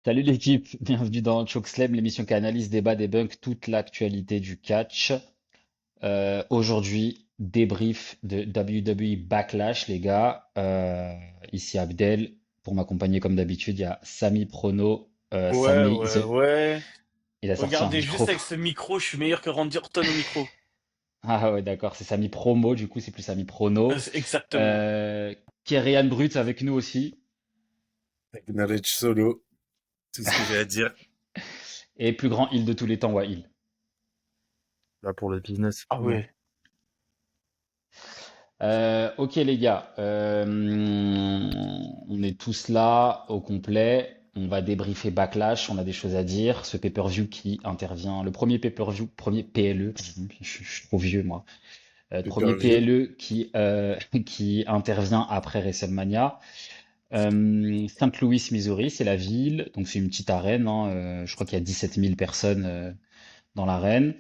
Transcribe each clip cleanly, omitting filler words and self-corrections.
Salut l'équipe, bienvenue dans Chokeslam, l'émission qui analyse, débat, débunk toute l'actualité du catch. Aujourd'hui, débrief de WWE Backlash, les gars. Ici Abdel, pour m'accompagner comme d'habitude, il y a Sami Prono. Ouais, Sami, ouais, ouais. il a sorti un Regardez, juste micro. avec ce micro, je suis meilleur que Randy Orton au micro. Ah ouais, d'accord, c'est Sami Promo, du coup, c'est plus Sami Prono. Exactement. Euh, Kyrian Brut avec nous aussi. Knowledge solo, tout ce que j'ai à dire. Et plus grand heal de tous les temps, ouais, heal. Là, pour le business, Ah non. ouais. Ok les gars, on est tous là au complet. On va débriefer Backlash. On a des choses à dire. Ce pay-per-view qui intervient, le premier pay-per-view, premier PLE, pardon, je suis trop vieux moi. Premier Pay-per-view. PLE qui qui intervient après WrestleMania. Saint Louis, Missouri, c'est la ville, donc c'est une petite arène, hein, je crois qu'il y a 17 000 personnes dans l'arène.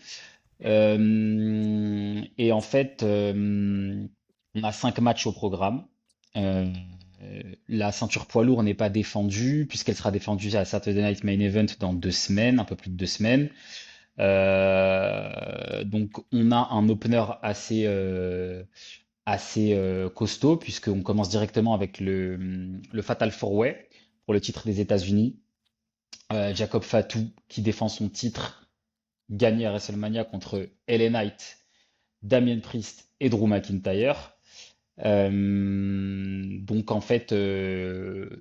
Et en fait, on a 5 matchs au programme. Euh, la ceinture poids lourd n'est pas défendue puisqu'elle sera défendue à Saturday Night Main Event dans 2 semaines, un peu plus de 2 semaines. Donc on a un opener assez costaud puisqu'on commence directement avec le Fatal Four Way pour le titre des États-Unis. Jacob Fatu qui défend son titre gagné à WrestleMania contre LA Knight, Damien Priest et Drew McIntyre. Donc en fait,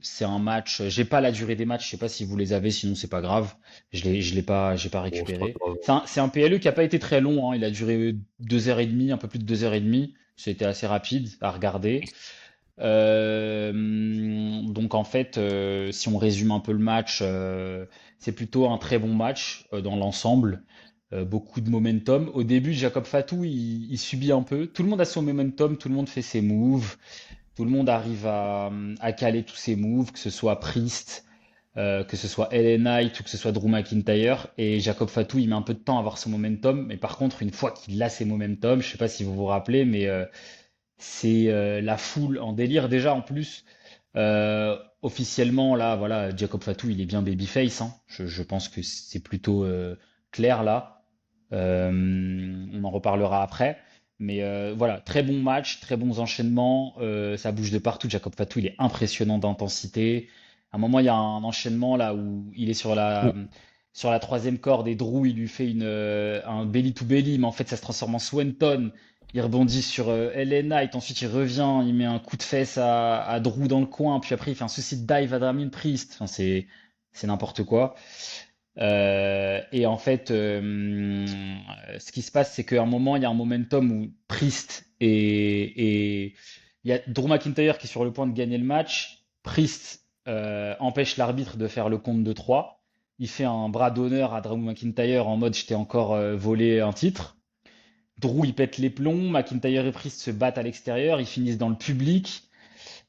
c'est un match. J'ai pas la durée des matchs. Je sais pas si vous les avez. Sinon c'est pas grave. Je l'ai pas. J'ai pas Bon, c'est pas récupéré. grave. C'est un PLE qui a pas été très long, hein. Il a duré 2 heures et demie, un peu plus de 2 heures et demie. C'était assez rapide à regarder. Donc en fait, si on résume un peu le match, c'est plutôt un très bon match dans l'ensemble. Beaucoup de momentum. Au début, Jacob Fatou, il subit un peu. Tout le monde a son momentum, tout le monde fait ses moves, tout le monde arrive à caler tous ses moves, que ce soit Priest, que ce soit LA Knight ou que ce soit Drew McIntyre. Et Jacob Fatou, il met un peu de temps à avoir son momentum. Mais par contre, une fois qu'il a ses momentum, je sais pas si vous vous rappelez, mais c'est la foule en délire déjà en plus. Officiellement, là, voilà, Jacob Fatou, il est bien babyface, hein. Je pense que c'est plutôt clair là. On en reparlera après. Mais voilà, très bon match, très bons enchaînements. Ça bouge de partout. Jacob Fatou, il est impressionnant d'intensité. À un moment, il y a un enchaînement là où il est sur la troisième corde et Drew, il lui fait un belly to belly, mais en fait, ça se transforme en Swanton. Il rebondit sur LA Knight, ensuite il revient, il met un coup de fesse à Drew dans le coin, puis après il fait un suicide dive à Damien Priest. Enfin, c'est n'importe quoi. Et en fait, ce qui se passe, c'est qu'à un moment, il y a un momentum où Priest et il y a Drew McIntyre qui est sur le point de gagner le match. Priest empêche l'arbitre de faire le compte de 3. Il fait un bras d'honneur à Drew McIntyre en mode je t'ai encore volé un titre. Drew, il pète les plombs, McIntyre et Priest se battent à l'extérieur, ils finissent dans le public.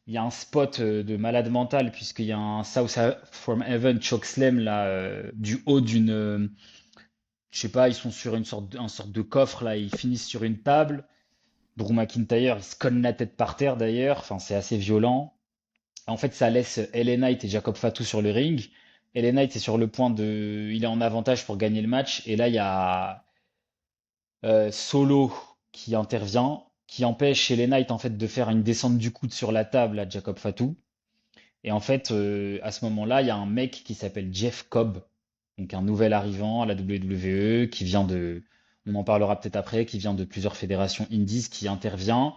Il y a un spot de malade mental, puisqu'il y a un South from Heaven chokeslam là, du haut je sais pas, ils sont sur une sorte de coffre là, ils finissent sur une table. Drew McIntyre, il se cogne la tête par terre d'ailleurs, enfin c'est assez violent. En fait, ça laisse LA Knight et Jacob Fatu sur le ring. LA Knight est sur le point il est en avantage pour gagner le match, et là il y a Solo qui intervient, qui empêche chez les Knights en fait de faire une descente du coude sur la table à Jacob Fatou. Et en fait, à ce moment-là, il y a un mec qui s'appelle Jeff Cobb, donc un nouvel arrivant à la WWE qui vient on en parlera peut-être après, qui vient de plusieurs fédérations indies, qui intervient,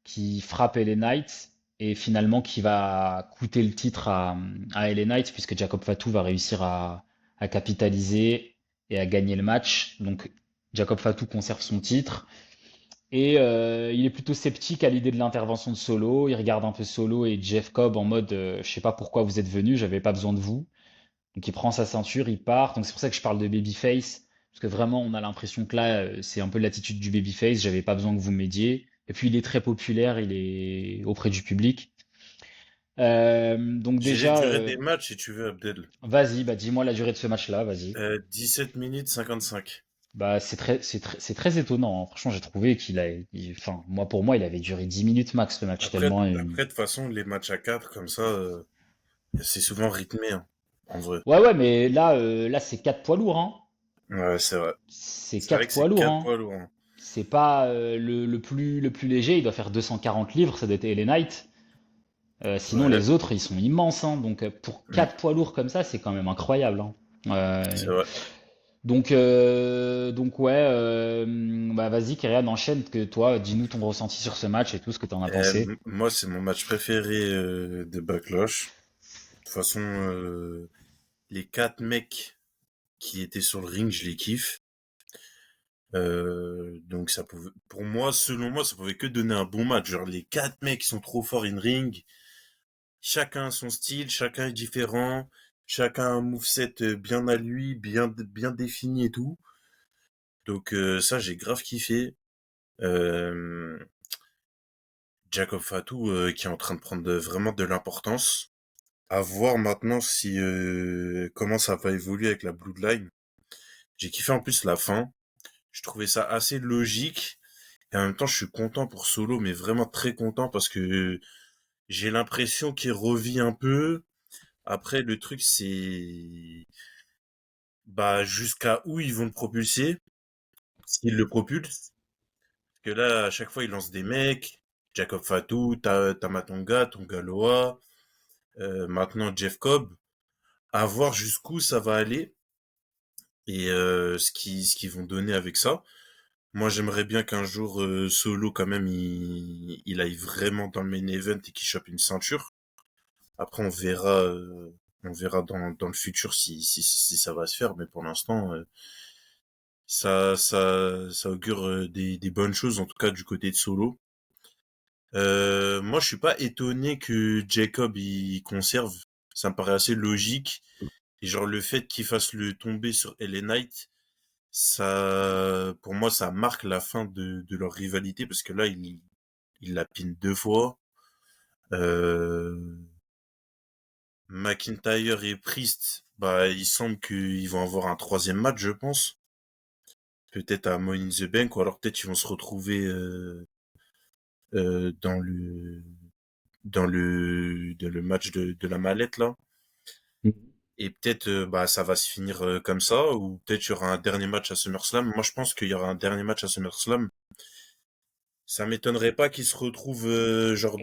qui frappe LA Knight et finalement qui va coûter le titre à LA Knight puisque Jacob Fatou va réussir à capitaliser et à gagner le match. Donc Jacob Fatou conserve son titre. Et il est plutôt sceptique à l'idée de l'intervention de Solo. Il regarde un peu Solo et Jeff Cobb en mode je sais pas pourquoi vous êtes venus, j'avais pas besoin de vous. Donc il prend sa ceinture, il part. Donc c'est pour ça que je parle de babyface. Parce que vraiment, on a l'impression que là, c'est un peu l'attitude du babyface. J'avais pas besoin que vous m'aidiez. Et puis il est très populaire, il est auprès du public. Donc J'ai les déjà, durées des matchs si tu veux, Abdel. vas-y, bah dis-moi la durée de ce match-là, vas-y. 17 minutes 55. Bah c'est très étonnant, hein. Franchement, j'ai trouvé enfin, pour moi, il avait duré 10 minutes max le match Après, tellement. après, de toute façon, les matchs à 4 comme ça, c'est souvent rythmé, hein. en vrai. Ouais, mais là c'est 4 poids lourds, hein. Ouais, c'est vrai. C'est C'est vrai 4 que poids c'est lourds, 4 hein. poids lourds, hein. C'est pas le plus léger, il doit faire 240 livres, ça doit être LA Knight. Sinon, Ouais, les autres, ils sont immenses, hein. Donc, pour mm, 4 poids lourds comme ça, c'est quand même incroyable, hein. c'est Euh, vrai. donc ouais, bah vas-y, Kyrian, enchaîne, que toi, dis-nous ton ressenti sur ce match et tout ce que tu en as pensé. Moi, c'est mon match préféré de Backlash. De toute façon, les 4 mecs qui étaient sur le ring, je les kiffe. Donc ça pouvait, pour moi, selon moi, ça pouvait que donner un bon match. Genre les 4 mecs sont trop forts in ring. Chacun a son style, chacun est différent. Chacun a un moveset bien à lui, bien défini et tout. Donc ça, j'ai grave kiffé. Euh, Jacob Fatou qui est en train de prendre vraiment de l'importance. À voir maintenant si comment ça va évoluer avec la Bloodline. J'ai kiffé en plus la fin. Je trouvais ça assez logique. Et en même temps, je suis content pour Solo, mais vraiment très content parce que j'ai l'impression qu'il revit un peu. Après, le truc, c'est bah jusqu'à où ils vont le propulser, s'ils le propulsent. Parce que là, à chaque fois, ils lancent des mecs. Jacob Fatou, Tamatonga, Tongaloa, maintenant Jeff Cobb. À voir jusqu'où ça va aller et ce qu'ils vont donner avec ça. Moi, j'aimerais bien qu'un jour Solo, quand même, il aille vraiment dans le main event et qu'il chope une ceinture. Après, on verra dans le futur si ça va se faire, mais pour l'instant, ça augure des bonnes choses, en tout cas du côté de Solo. Moi, je suis pas étonné que Jacob il conserve. Ça me paraît assez logique. Et genre le fait qu'il fasse le tomber sur LA Knight, ça, pour moi, ça marque la fin de leur rivalité parce que là, il la pine 2 fois. Euh, McIntyre et Priest, bah, il semble qu'ils vont avoir un troisième match, je pense. Peut-être à Money in the Bank, ou alors peut-être ils vont se retrouver dans le match de la mallette là. Et peut-être bah ça va se finir comme ça, ou peut-être il y aura un dernier match à SummerSlam. Moi je pense qu'il y aura un dernier match à SummerSlam. Ça m'étonnerait pas qu'ils se retrouvent genre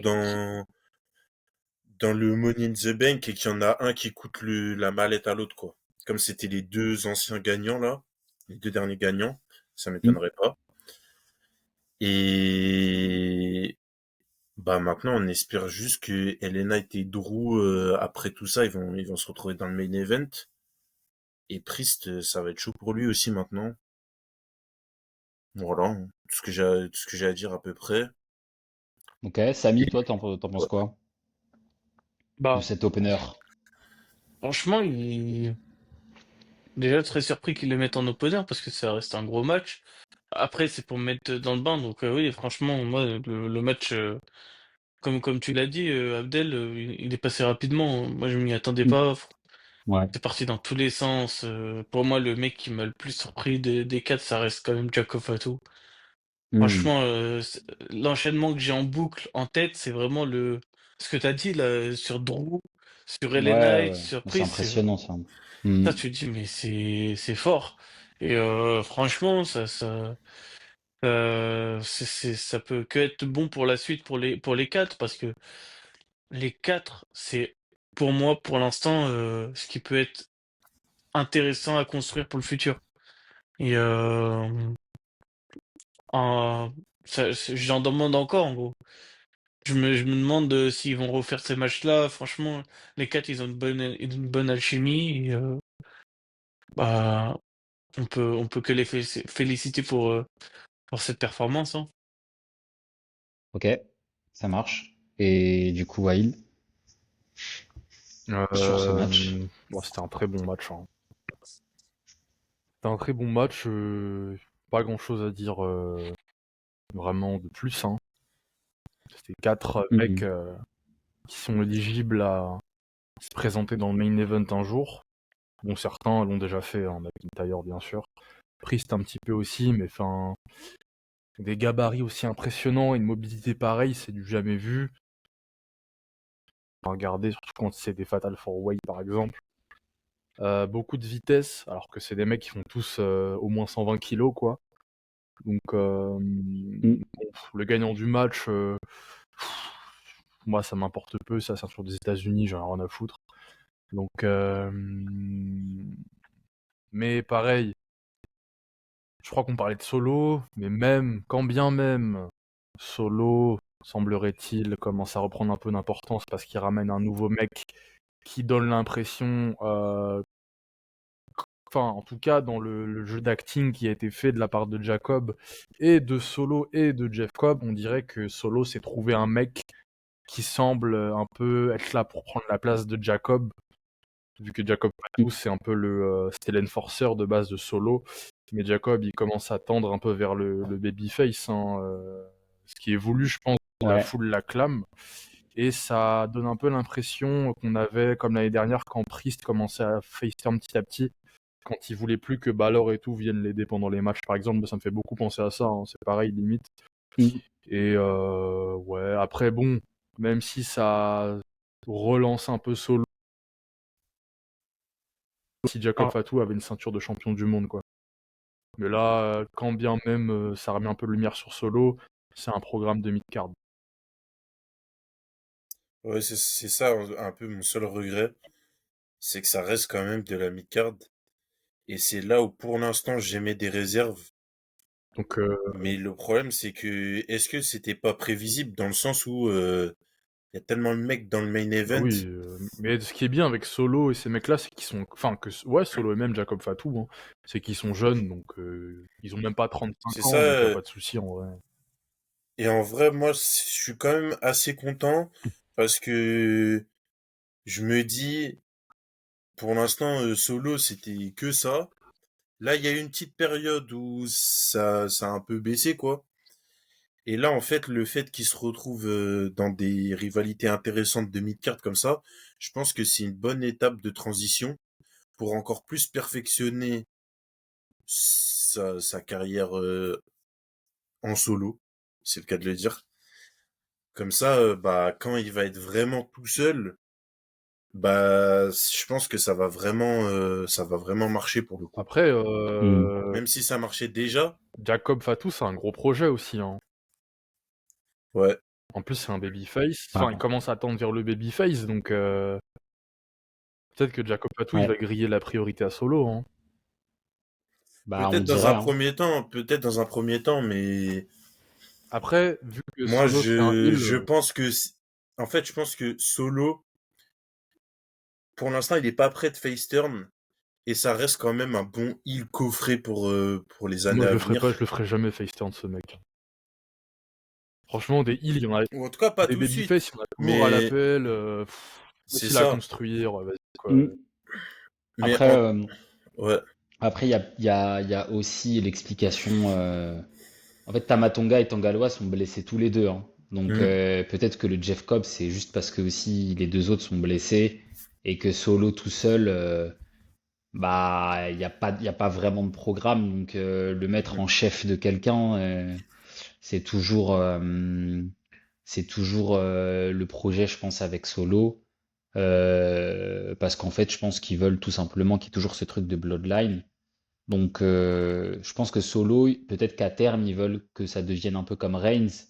dans le Money in the Bank et qu'il y en a un qui coûte la mallette à l'autre, quoi. Comme c'était les deux anciens gagnants, là, les deux derniers gagnants, ça m'étonnerait pas. Et bah maintenant, on espère juste que Elena et Drew, après tout ça, ils vont se retrouver dans le main event. Et Priest, ça va être chaud pour lui aussi maintenant. Voilà, hein. Tout ce que j'ai à dire à peu près. Ok, Samy, toi, t'en penses quoi de Bah, cet opener? franchement, déjà très surpris qu'ils le mettent en opener parce que ça reste un gros match. Après, c'est pour me mettre dans le bain, donc oui, franchement, moi, le match, comme tu l'as dit, Abdel, il est passé rapidement. Moi, je m'y attendais Mm. pas. Ouais. C'est parti dans tous les sens. Pour moi, le mec qui m'a le plus surpris des quatre, ça reste quand même Jacob Fatou. Mm. Franchement, l'enchaînement que j'ai en boucle en tête, c'est vraiment ce que tu as dit là sur Drew, sur LA Ouais, Knight, ouais. sur C'est Priest, impressionnant, ça. Mm. ça tu te dis mais c'est fort. Et franchement, ça peut que être bon pour la suite pour les quatre parce que les quatre, c'est pour moi pour l'instant ce qui peut être intéressant à construire pour le futur. Et en- j'en demande encore en gros. Je me demande s'ils vont refaire ces matchs-là. Franchement, les quatre, ils ont une bonne alchimie. Et, bah, on peut que les féliciter pour cette performance, hein. Ok, ça marche. Et du coup, Wail, sur ce match. Bon, c'était un très bon match, hein. C'était un très bon match. Pas grand-chose à dire vraiment de plus, hein. C'était 4 mecs Mm. qui sont éligibles à se présenter dans le main event un jour. Bon, certains l'ont déjà fait, hein, McIntyre bien sûr. Priest un petit peu aussi, mais enfin, des gabarits aussi impressionnants et une mobilité pareille, c'est du jamais vu. Regardez, surtout quand c'est des Fatal 4-Way par exemple. beaucoup de vitesse, alors que c'est des mecs qui font tous au moins 120 kilos, quoi. Donc, Mm. bon, le gagnant du match, moi, ça m'importe peu. Ça, c'est sur des États-Unis, j'en ai rien à foutre. Donc, mais pareil, je crois qu'on parlait de Solo, mais quand bien même Solo, semblerait-il, commence à reprendre un peu d'importance parce qu'il ramène un nouveau mec qui donne l'impression, enfin, en tout cas, dans le jeu d'acting qui a été fait de la part de Jacob et de Solo et de Jeff Cobb, on dirait que Solo s'est trouvé un mec qui semble un peu être là pour prendre la place de Jacob, vu que Jacob Patou, c'est un peu c'était l'enforceur de base de Solo, mais Jacob, il commence à tendre un peu vers le babyface, hein, ce qui est voulu, je pense, la Ouais. foule l'acclame. Et ça donne un peu l'impression qu'on avait, comme l'année dernière, quand Priest commençait à faceturn petit à petit, quand il voulait plus que Balor et tout viennent l'aider pendant les matchs, par exemple. Ça me fait beaucoup penser à ça, hein, c'est pareil, limite. Mm. Et ouais, après, bon, même si ça relance un peu Solo, si Jacob Ah, Fatou avait une ceinture de champion du monde, quoi. Mais là, quand bien même ça remet un peu de lumière sur Solo, c'est un programme de mid-card. Ouais, c'est ça un peu mon seul regret, c'est que ça reste quand même de la mid-card. Et c'est là où pour l'instant j'émets des réserves. Donc, Mais le problème c'est que est-ce que c'était pas prévisible dans le sens où il y a tellement de mecs dans le main bah event. oui, mais ce qui est bien avec Solo et ces mecs-là, c'est qu'ils sont. Enfin, ouais, Solo et même Jacob Fatou, hein, c'est qu'ils sont jeunes, donc ils ont même pas C'est 35 ça. ans, donc y a pas de souci en vrai. Et en vrai, moi, je suis quand même assez content parce que je me dis, pour l'instant, Solo, c'était que ça. Là, il y a eu une petite période où ça a un peu baissé, quoi. Et là, en fait, le fait qu'il se retrouve dans des rivalités intéressantes de mid-card comme ça, je pense que c'est une bonne étape de transition pour encore plus perfectionner sa carrière en solo, c'est le cas de le dire. Comme ça, bah, quand il va être vraiment tout seul, bah, je pense que ça va vraiment marcher pour le coup. Après, mm. Même si ça marchait déjà, Jacob Fatou, c'est un gros projet aussi, hein. ouais. En plus, c'est un babyface. Enfin, il Ah, commence à tendre vers le babyface, donc peut-être que Jacob Fatou, il va ouais. griller la priorité à Solo, hein. Bah, on dirait, hein. Peut-être dans un premier temps, mais Après, vu que moi, Solo, c'est un heel, je pense que, en fait, je pense que Solo, pour l'instant, il est pas prêt de face turn, et ça reste quand même un bon heel coffret pour les années moi, je à le ferai pas, je venir. le ferai jamais face turn, ce mec. Franchement, des heals, il y en a. Ou en tout cas, pas Des tout de babyface, suite. il y en a toujours à Mais l'appel. c'est Facile à ça. construire, vas-y, quoi. Mm. Mais Après, ouais. après, il y a aussi l'explication. En fait, Tamatonga et Tangaloa sont blessés tous les deux, hein. Donc Mm. peut-être que le Jeff Cobb, c'est juste parce que aussi les deux autres sont blessés et que Solo tout seul, bah il y a pas vraiment de programme. Donc le mettre en chef de quelqu'un, c'est toujours, le projet, je pense, avec Solo. Parce qu'en fait, je pense qu'ils veulent tout simplement qu'il y ait toujours ce truc de Bloodline. Donc, je pense que Solo, peut-être qu'à terme, ils veulent que ça devienne un peu comme Reigns,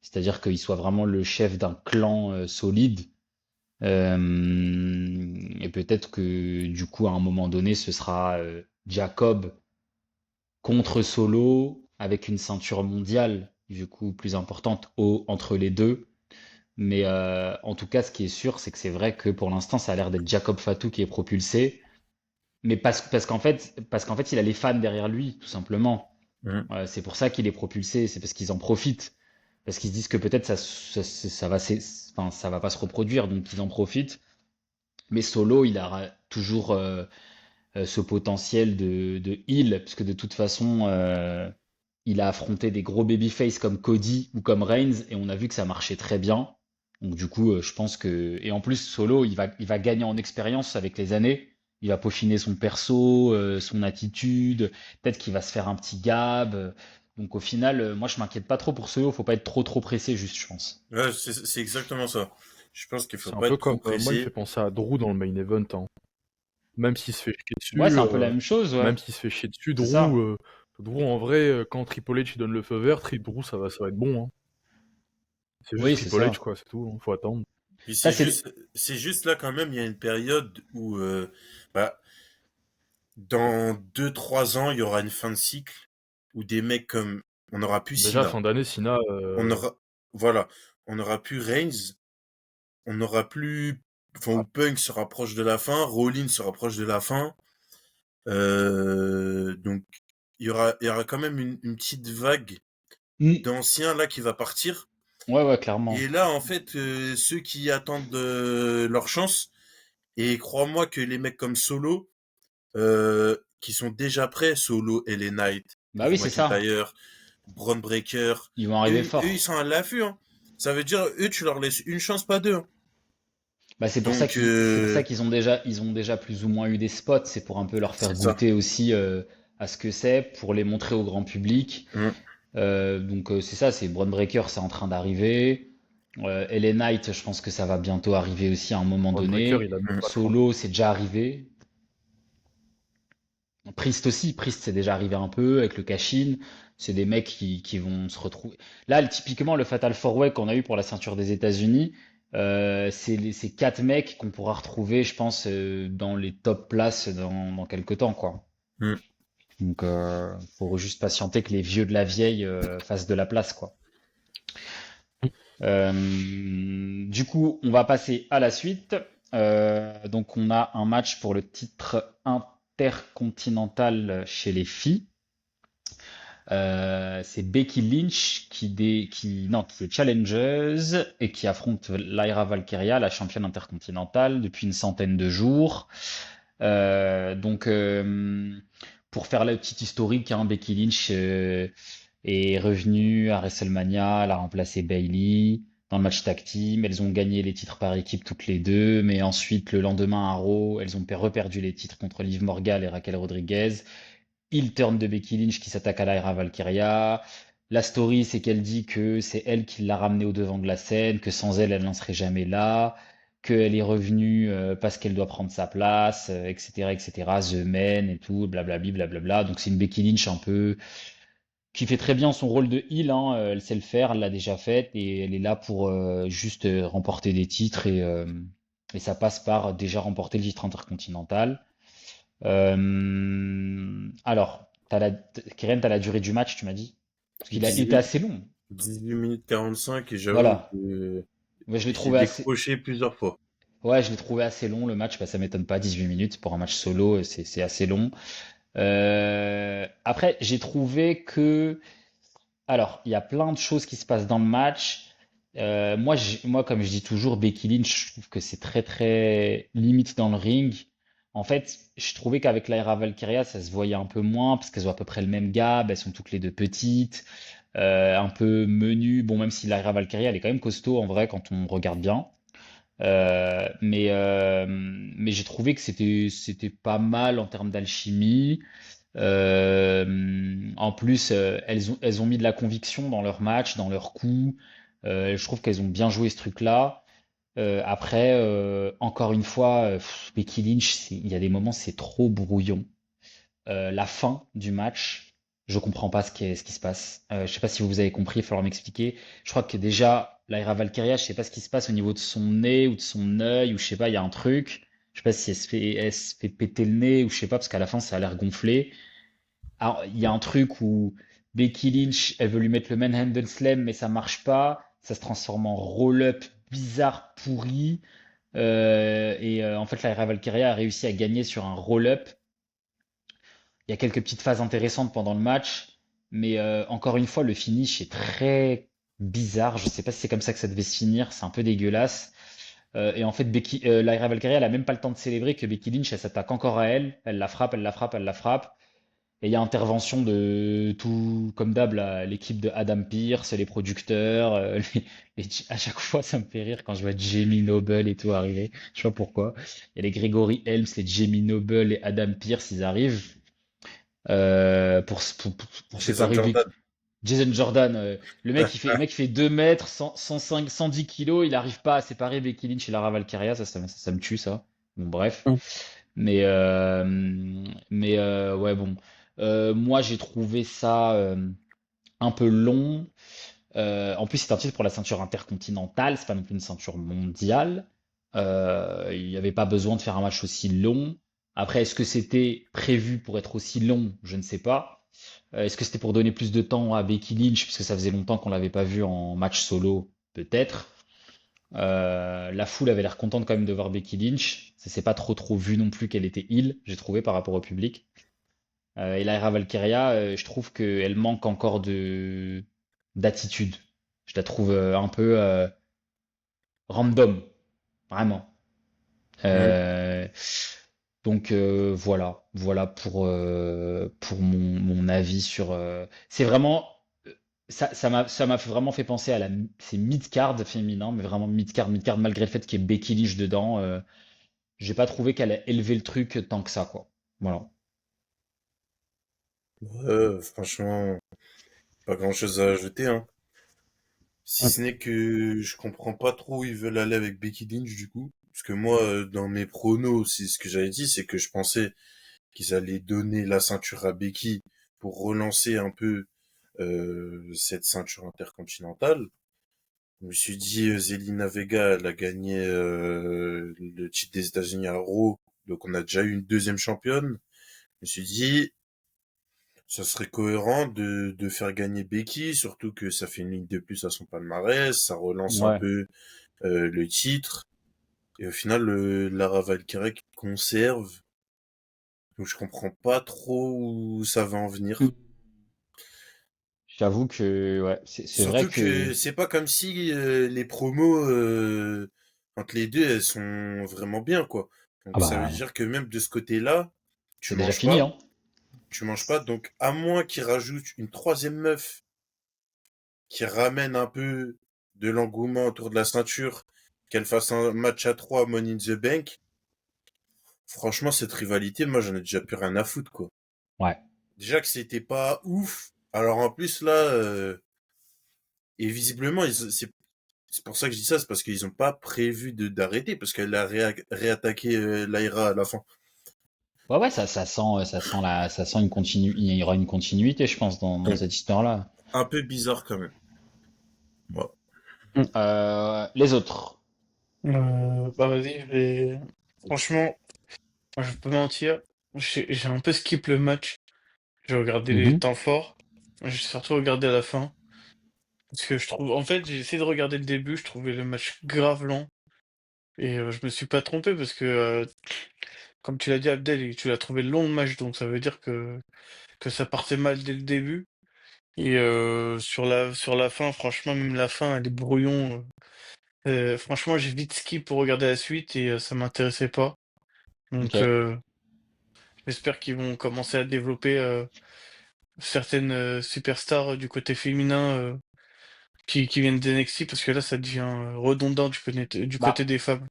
c'est-à-dire qu'il soit vraiment le chef d'un clan solide. Et peut-être que du coup, à un moment donné, ce sera Jacob contre Solo avec une ceinture mondiale, du coup, plus importante entre les deux. Mais en tout cas, ce qui est sûr, c'est que c'est vrai que pour l'instant, ça a l'air d'être Jacob Fatou qui est propulsé. Mais parce qu'en fait, il a les fans derrière lui, tout simplement. Mm. C'est pour ça qu'il est propulsé, c'est parce qu'ils en profitent. Parce qu'ils se disent que peut-être enfin, ça va pas se reproduire, donc ils en profitent. Mais Solo, il a toujours ce potentiel de heal, puisque de toute façon, il a affronté des gros babyface comme Cody ou comme Reigns, et on a vu que ça marchait très bien. Donc du coup, je pense que... Et en plus, Solo, il va gagner en expérience avec les années. Il va peaufiner son perso, son attitude. Peut-être qu'il va se faire un petit gab. Donc au final, moi, je m'inquiète pas trop pour Solo. Faut pas être trop pressé, juste, je pense. Ouais, c'est exactement ça. Je pense qu'il faut C'est un pas peu être comme. trop Moi, il me fait pressé. penser à Drew dans le main event, hein. même s'il se fait chier Ouais, dessus, c'est un peu la même chose, ouais. même s'il se fait chier dessus, C'est ça. Drew, en vrai, quand Triple H donne le feu vert, Drew, ça va être bon, hein. C'est juste Oui, c'est Triple H, ça. quoi, c'est tout, hein, faut attendre. Puis Ça, c'est le... c'est juste là quand même, il y a une période où, bah, dans 2, 3 ans, il y aura une fin de cycle où des mecs comme, on aura plus Déjà, Cena, fin d'année, Sina, on aura, voilà, on aura plus Reigns, on aura plus, enfin, où Punk se rapproche de la fin, Rollins se rapproche de la fin, donc il y aura quand même une petite vague Hmm. d'anciens là qui va partir. Ouais, ouais, clairement. Et là, en fait, ceux qui attendent leur chance, et crois-moi que les mecs comme Solo, qui sont déjà prêts, Solo, LA Knight, Bah Drew oui, c'est ça. McIntyre, Braun Breaker, Ils vont arriver eux, ils fort. sont à l'affût, hein. Ça veut dire, eux, tu leur laisses une chance, pas deux, hein. Bah, Donc, c'est pour ça ils ont déjà plus ou moins eu des spots. C'est pour un peu leur faire c'est ça. goûter aussi à ce que c'est, pour les montrer au grand public. Mm. C'est ça, c'est Braun Breaker, c'est en train d'arriver. LA Knight, je pense que ça va bientôt arriver aussi à un moment Braun Breaker, donné. il a même Mm. pas 30. Solo, c'est déjà arrivé. Priest aussi, Priest c'est déjà arrivé un peu avec le cash-in. C'est des mecs qui vont se retrouver. Là, typiquement, le Fatal 4-Way qu'on a eu pour la ceinture des États-Unis, c'est quatre mecs qu'on pourra retrouver, je pense, dans les top places dans quelques temps, quoi. Mm. Donc, faut juste patienter que les vieux de la vieille fassent de la place, quoi. Du coup, on va passer à la suite. Donc, on a un match pour le titre intercontinental chez les filles. C'est Becky Lynch non, qui est challengeuse et qui affronte Lyra Valkyria, la championne intercontinentale, depuis une centaine de jours. Donc, pour faire la petite historique, hein, Becky Lynch est revenue à WrestleMania, elle a remplacé Bayley dans le match tag team. Elles ont gagné les titres par équipe toutes les deux, mais ensuite, le lendemain à Raw, elles ont reperdu les titres contre Liv Morgan et Raquel Rodriguez. Il turn de Becky Lynch qui s'attaque à Lyra Valkyria. La story, c'est qu'elle dit que c'est elle qui l'a ramenée au devant de la scène, que sans elle, elle n'en serait jamais là, qu'elle est revenue parce qu'elle doit prendre sa place, etc., etc., The Man et tout, blablabli, blablabla. Donc c'est une Becky Lynch un peu qui fait très bien son rôle de heel, hein. Elle sait le faire, elle l'a déjà fait et elle est là pour juste remporter des titres et ça passe par déjà remporter le titre intercontinental. Alors, Kyrian, t'as la durée du match, tu m'as dit? Parce il était 18, assez long. 18 minutes 45, et j'avoue Voilà. que Ouais, je l'ai j'ai trouvé assez. décroché plusieurs fois. Ouais, je l'ai trouvé assez long le match. Bah, ça m'étonne pas. 18 minutes pour un match solo, c'est assez long. Après, j'ai trouvé que. Alors, il y a plein de choses qui se passent dans le match. Moi, comme je dis toujours, Becky Lynch, je trouve que c'est très très limite dans le ring. En fait, je trouvais qu'avec Lyra Valkyria, ça se voyait un peu moins parce qu'elles ont à peu près le même gab, elles sont toutes les deux petites, un peu menues. Bon, même si Lyra Valkyria, elle est quand même costaud en vrai quand on regarde bien. Mais j'ai trouvé que c'était pas mal en termes d'alchimie. En plus, elles ont mis de la conviction dans leur match, dans leur coup. Je trouve qu'elles ont bien joué ce truc-là. Après, encore une fois, Becky Lynch, il y a des moments, c'est trop brouillon. La fin du match, je comprends pas ce qui se passe. Je sais pas si vous avez compris, il va falloir m'expliquer. Je crois que déjà, Lyra Valkyria, je sais pas ce qui se passe au niveau de son nez ou de son œil, ou je sais pas, il y a un truc. Je sais pas si elle se fait péter le nez ou je sais pas, parce qu'à la fin, ça a l'air gonflé. Alors, il y a un truc où Becky Lynch, elle veut lui mettre le manhandle slam, mais ça marche pas. Ça se transforme en roll-up bizarre, pourri. En fait, la Valkyria a réussi à gagner sur un roll-up. Il y a quelques petites phases intéressantes pendant le match, mais encore une fois, le finish est très bizarre. Je sais pas si c'est comme ça que ça devait se finir. C'est un peu dégueulasse. Et en fait, Lyra Valkyria, elle a même pas le temps de célébrer que Becky Lynch, elle s'attaque encore à elle. Elle la frappe, elle la frappe, elle la frappe. Et il y a intervention de tout, comme d'hab, l'équipe de Adam Pearce, les producteurs. À chaque fois, ça me fait rire quand je vois Jamie Noble et tout arriver. Je sais pas pourquoi. Il y a les Gregory Helms, les Jamie Noble et Adam Pearce, ils arrivent pour Jason séparer Becky. Jordan. Jason Jordan, le mec il fait 2 mètres, 105, 110 kilos, il arrive pas à séparer Becky Lynch et Lara Valkyria, ça me tue ça. Bon, bref. Mais, euh, ouais, bon. Moi, j'ai trouvé ça un peu long. En plus, c'est un titre pour la ceinture intercontinentale, c'est pas non plus une ceinture mondiale. Il n'y avait pas besoin de faire un match aussi long. Après, est-ce que c'était prévu pour être aussi long? Je ne sais pas. Est-ce que c'était pour donner plus de temps à Becky Lynch, puisque ça faisait longtemps qu'on l'avait pas vu en match solo? Peut-être. La foule avait l'air contente quand même de voir Becky Lynch. Ça s'est pas trop vu non plus qu'elle était heel, j'ai trouvé par rapport au public. Et Lyra Valkyria, je trouve qu'elle manque encore de d'attitude. Je la trouve un peu random, vraiment. Mm. Euh, donc voilà pour mon avis sur. C'est vraiment ça m'a vraiment fait penser à c'est mid-card féminin, mais vraiment mid-card malgré le fait qu'il y ait Becky Lynch dedans. J'ai pas trouvé qu'elle a élevé le truc tant que ça quoi. Voilà. Ouais, franchement, pas grand-chose à ajouter, hein. Si Ouais. ce n'est que je comprends pas trop où ils veulent aller avec Becky Lynch du coup. Parce que moi, dans mes pronos, c'est ce que j'avais dit, c'est que je pensais qu'ils allaient donner la ceinture à Becky pour relancer un peu cette ceinture intercontinentale. Je me suis dit, Zelina Vega, elle a gagné le titre des États-Unis à Raw, donc on a déjà eu une deuxième championne. Je me suis dit, ça serait cohérent de faire gagner Becky, surtout que ça fait une ligne de plus à son palmarès, ça relance un Ouais. peu le titre. Et au final, Lara Valkyrie conserve. Donc je comprends pas trop où ça va en venir. J'avoue que ouais, c'est vrai Surtout que que c'est pas comme si les promos entre les deux elles sont vraiment bien quoi. ah Donc ça veut bah dire que même de ce côté-là, tu c'est déjà manges fini pas, hein. tu manges pas. Donc à moins qu'ils rajoutent une troisième meuf qui ramène un peu de l'engouement autour de la ceinture, qu'elle fasse un match à trois Money in the Bank, franchement cette rivalité, moi j'en ai déjà plus rien à foutre quoi. Ouais. Déjà que c'était pas ouf, alors en plus là, et visiblement c'est pour ça que je dis ça, c'est parce qu'ils ont pas prévu de d'arrêter, parce qu'elle a réattaqué Lyra à la fin. Ouais, ouais, ça sent il y aura une continuité, je pense, dans Donc cette histoire-là. un peu bizarre quand même. Voilà. Mm. Les autres. Bah vas-y, franchement, moi, je peux pas mentir, j'ai un peu skip le match. J'ai regardé les Mhm. temps forts. J'ai surtout regardé à la fin. Parce que je trouve, en fait, j'ai essayé de regarder le début, je trouvais le match grave lent. Et je me suis pas trompé parce que, comme tu l'as dit, Abdel, et tu l'as trouvé long le match, donc ça veut dire que ça partait mal dès le début. Et sur la fin, franchement, même la fin, elle est brouillon. Franchement, j'ai vite skip pour regarder la suite et ça m'intéressait pas. Ok. Donc, j'espère qu'ils vont commencer à développer certaines superstars du côté féminin qui viennent d'NXT parce que là, ça devient redondant du côté Bah, des femmes.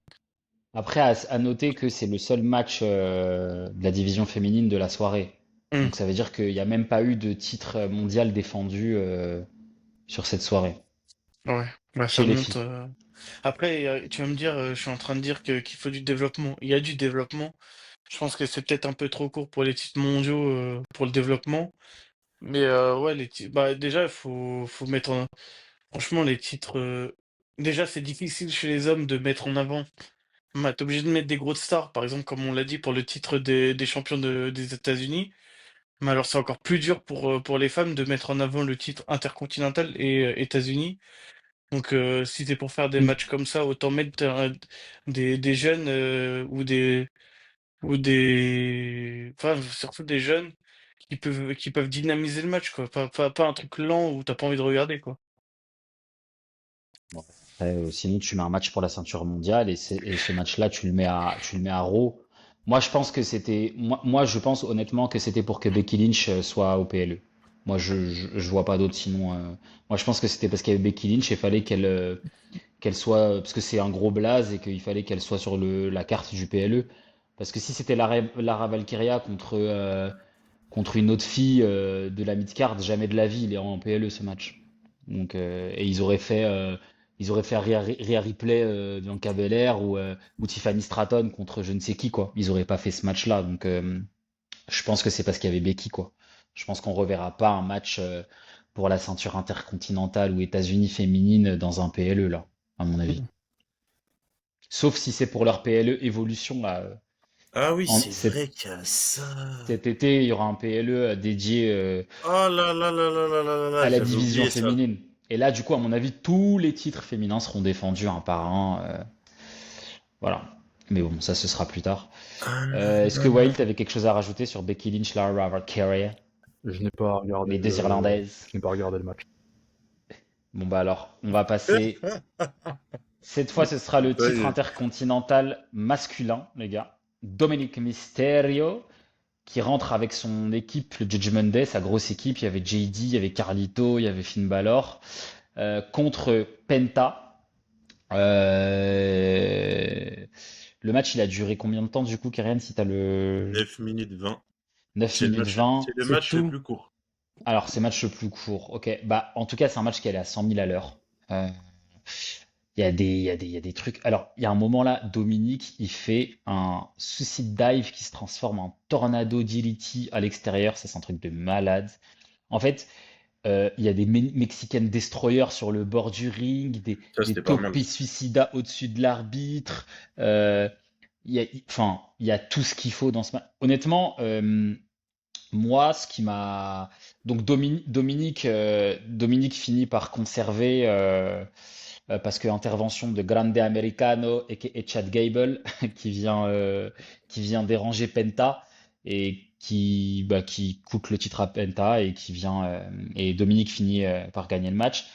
après, à noter que c'est le seul match de la division féminine de la soirée. Hum, Donc ça veut dire qu'il n'y a même pas eu de titre mondial défendu sur cette soirée, ouais, bah, ça chez les monte. filles. Après, tu vas me dire, je suis en train de dire qu'il faut du développement. Il y a du développement. Je pense que c'est peut-être un peu trop court pour les titres mondiaux pour le développement. Mais ouais, bah, déjà, il faut mettre en. Franchement, les titres. Déjà, c'est difficile chez les hommes de mettre en avant. Bah, t'es obligé de mettre des grosses stars, par exemple, comme on l'a dit pour le titre des champions des États-Unis. Mais alors, c'est encore plus dur pour les femmes de mettre en avant le titre intercontinental et États-Unis. Donc, si c'est pour faire des Mm. matchs comme ça, autant mettre des jeunes enfin, surtout des jeunes qui peuvent dynamiser le match, quoi. Pas un truc lent où t'as pas envie de regarder, quoi. Ouais. Après, sinon, tu mets un match pour la ceinture mondiale et ce match-là, tu le mets à Raw. Moi, je pense honnêtement que c'était pour que Becky Lynch soit au PLE. Moi, je vois pas d'autre sinon. Moi, je pense que c'était parce qu'il y avait Becky Lynch et fallait qu'elle soit, parce que c'est un gros blaze et qu'il fallait qu'elle soit sur la carte du PLE. Parce que si c'était Lara Valkyria contre une autre fille de la mid-card, jamais de la vie, il est en PLE ce match. Donc, et ils auraient fait ils auraient fait Rhea Ripley, Bianca Belair ou Tiffany Stratton contre je ne sais qui, quoi. Ils auraient pas fait ce match-là. Donc, je pense que c'est parce qu'il y avait Becky, quoi. Je pense qu'on reverra pas un match pour la ceinture intercontinentale ou États-Unis féminine dans un PLE, là, à mon avis. Sauf si c'est pour leur PLE Evolution, là. Ah oui, En- c'est cet, vrai qu'il y a ça. cet été, il y aura un PLE dédié Oh là là là là là là là là, à la j'avais division oublié ça. féminine. Et là, du coup, à mon avis, tous les titres féminins seront défendus un par un. Voilà. Mais bon, ça, ce sera plus tard. Ah Est-ce là que là là. Wild avait quelque chose à rajouter sur Becky Lynch, Lara Valkyria, Je n'ai pas regardé les deux le, Irlandaises? je n'ai pas regardé le match. Bon, bah alors, on va passer. Cette fois, ce sera le Ça titre y est. intercontinental masculin, les gars. Dominic Mysterio, qui rentre avec son équipe, le Judgment Day, sa grosse équipe. Il y avait JD, il y avait Carlito, il y avait Finn Balor, contre Penta. Euh, Le match, il a duré combien de temps, du coup, Kerian, si t'as le 9 minutes 20. 9 minutes C'est 20, le c'est match le tout? plus court. Alors, c'est match le plus court. Ok, bah, en tout cas, c'est un match qui allait à 100 000 à l'heure. Euh, il y a des trucs. Alors, il y a un moment là, Dominique, il fait un suicide dive qui se transforme en tornado DDT à l'extérieur. Ça, c'est un truc de malade. En fait, il y a des Mexican Destroyers sur le bord du ring, Ça, des c'était pas mal. topes suicidas au-dessus de l'arbitre. Euh, enfin, il y a tout ce qu'il faut dans ce match. Honnêtement, moi, ce qui m'a donc Dominique finit par conserver parce que intervention de Grande Americano et Chad Gable qui vient déranger Penta et qui coûte le titre à Penta et qui vient et Dominique finit par gagner le match.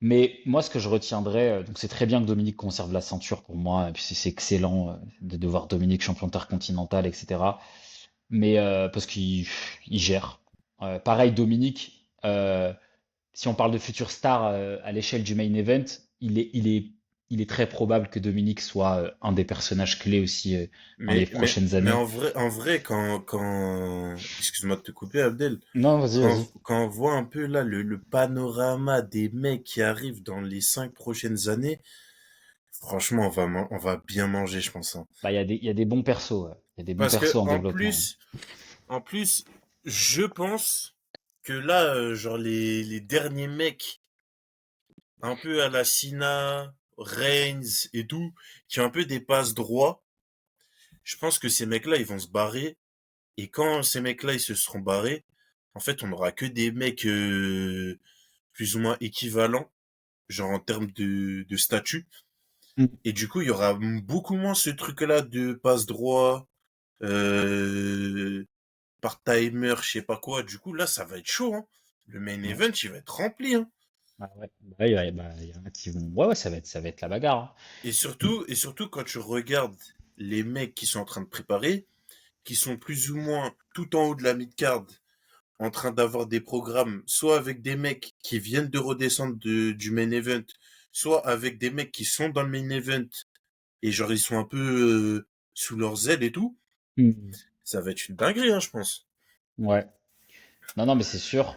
Mais moi, ce que je retiendrai, donc c'est très bien que Dominique conserve la ceinture pour moi, et puis c'est excellent de voir Dominique champion intercontinental, etc. Mais parce qu'il gère. Pareil, Dominique, si on parle de future star à l'échelle du main event, il est très probable que Dominique soit un des personnages clés aussi dans les prochaines Mais années. en vrai, excuse-moi de te couper, Abdel, Non, vas-y, vas-y. quand on voit un peu là le panorama des mecs qui arrivent dans les 5 prochaines années, franchement, on va bien manger, je pense, hein. Bah, il y a des bons persos. Ouais. Il y a des bons Parce persos que en développement. en plus, je pense que là, genre les derniers mecs, un peu à la Cena, Reigns et tout, qui ont un peu des passes droits, je pense que ces mecs-là, ils vont se barrer. Et quand ces mecs-là, ils se seront barrés, en fait, on aura que des mecs plus ou moins équivalents, genre en termes de statut. Mm. Et du coup, il y aura beaucoup moins ce truc-là de passe droit, euh, part-timer, je sais pas quoi. Du coup, là, ça va être chaud, hein. Le main Ouais. event, il va être rempli, hein. Ah ouais. Il y en a qui vont. Ouais, ouais, ça va être la bagarre. Hein. Et surtout, quand tu regardes les mecs qui sont en train de préparer, qui sont plus ou moins tout en haut de la mid-card, en train d'avoir des programmes, soit avec des mecs qui viennent de redescendre du main event, soit avec des mecs qui sont dans le main event, et genre ils sont un peu sous leurs ailes et tout, Mm. ça va être une dinguerie, hein, je pense. Ouais. Non, non, mais c'est sûr.